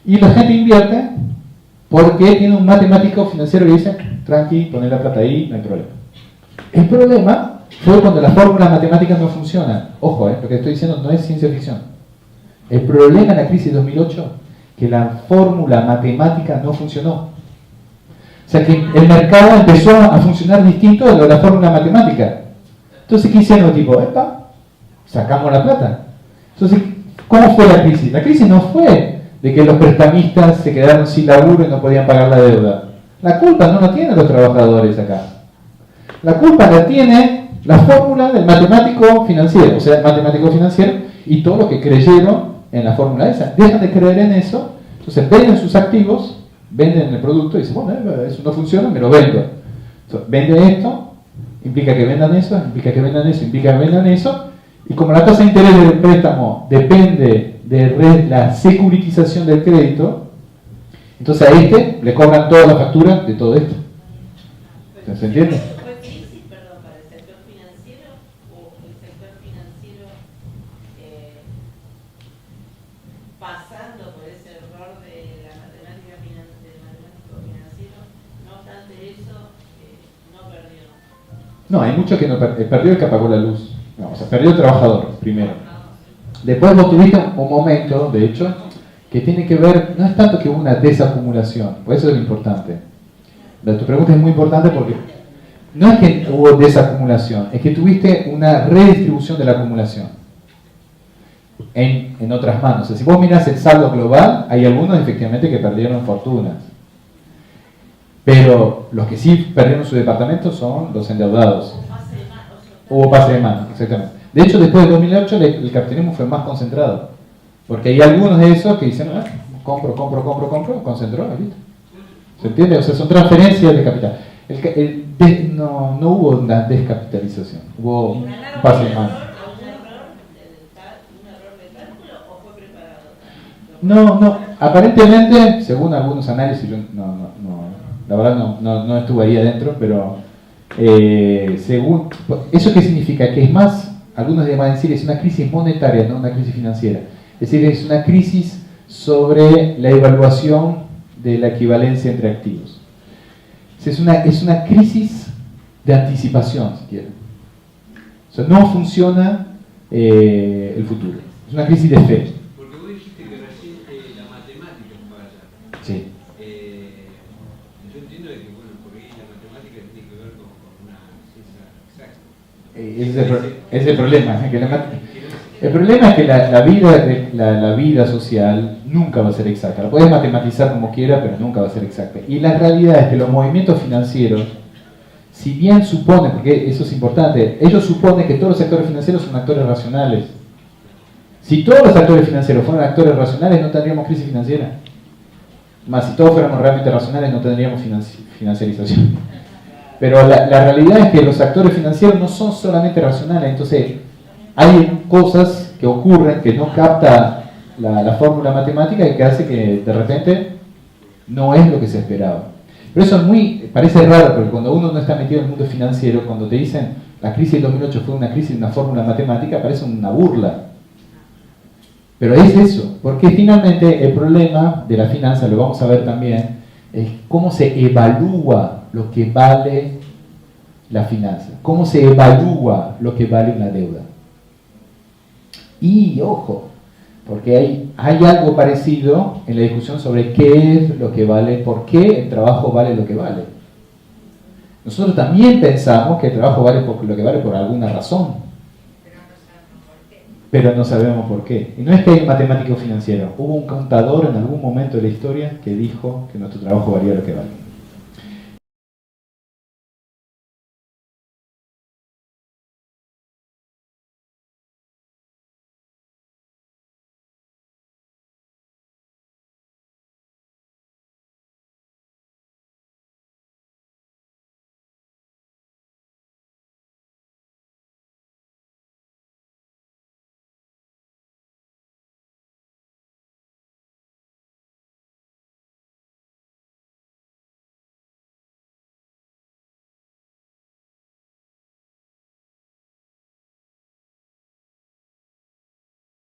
Y la gente invierte porque tiene un matemático financiero que dice, tranqui, poné la plata ahí, no hay problema. El problema fue cuando las fórmulas matemáticas no funcionan. Ojo, lo que estoy diciendo no es ciencia ficción. El problema en la crisis de 2008, que la fórmula matemática no funcionó. O sea que el mercado empezó a funcionar distinto de lo de la fórmula matemática. Entonces, ¿qué hicieron? Tipo, epa, sacamos la plata. Entonces, ¿cómo fue la crisis? La crisis no fue de que los prestamistas se quedaron sin laburo y no podían pagar la deuda. La culpa no la tienen los trabajadores acá. La culpa la tiene la fórmula del matemático financiero, o sea, el matemático financiero y todo lo que creyeron en la fórmula esa. Dejan de creer en eso, entonces venden sus activos, venden el producto y dicen, bueno, eso no funciona, me lo vendo. Entonces, vende esto, implica que vendan eso, implica que vendan eso, implica que vendan eso, y como la tasa de interés del préstamo depende de la securitización del crédito, entonces a le cobran toda la factura de todo esto. ¿Se entiende? No, hay mucho que no perdió el que apagó la luz. No, o sea, perdió el trabajador, primero. Después vos tuviste un momento, de hecho, que tiene que ver, no es tanto que hubo una desacumulación, por eso es lo importante. Tu pregunta es muy importante porque no es que hubo desacumulación, es que tuviste una redistribución de la acumulación en otras manos. O sea, si vos mirás el saldo global, hay algunos efectivamente que perdieron fortunas. Pero los que sí perdieron su departamento son los endeudados. Hubo pase de mano, exactamente. De hecho, después de 2008 el capitalismo fue más concentrado. Porque hay algunos de esos que dicen, compro, concentró, ¿viste? ¿Se entiende? O sea, son transferencias de capital. No hubo una descapitalización, hubo un pase de mano. No, aparentemente, según algunos análisis, la verdad no estuve ahí adentro, pero según ¿eso qué significa? Que es más, algunos van a decir, es una crisis monetaria, no una crisis financiera. Es decir, es una crisis sobre la evaluación de la equivalencia entre activos. Es una crisis de anticipación, si quieren. O sea, no funciona el futuro. Es una crisis de fe. Porque vos dijiste que recién la matemática falla. Sí. Yo entiendo de que, bueno, por ahí la matemática tiene que ver con una ciencia exacta. Ese es el problema. El problema es que la vida social nunca va a ser exacta. La puedes matematizar como quieras, pero nunca va a ser exacta. Y la realidad es que los movimientos financieros, si bien suponen, porque eso es importante, ellos suponen que todos los actores financieros son actores racionales. Si todos los actores financieros fueran actores racionales, no tendríamos crisis financiera. Más, si todos fuéramos realmente racionales, no tendríamos financiarización. Pero la realidad es que los actores financieros no son solamente racionales. Entonces, hay cosas que ocurren que no capta la fórmula matemática y que hace que de repente no es lo que se esperaba. Pero eso parece raro, porque cuando uno no está metido en el mundo financiero, cuando te dicen la crisis del 2008 fue una crisis de una fórmula matemática, parece una burla. Pero es eso, porque finalmente el problema de la finanza, lo vamos a ver también, es cómo se evalúa lo que vale la finanza, cómo se evalúa lo que vale una deuda. Y ojo, porque hay algo parecido en la discusión sobre qué es lo que vale, por qué el trabajo vale lo que vale. Nosotros también pensamos que el trabajo vale lo que vale por alguna razón, pero no sabemos por qué. Y no es que hay un matemático financiero, hubo un contador en algún momento de la historia que dijo que nuestro trabajo valía lo que vale.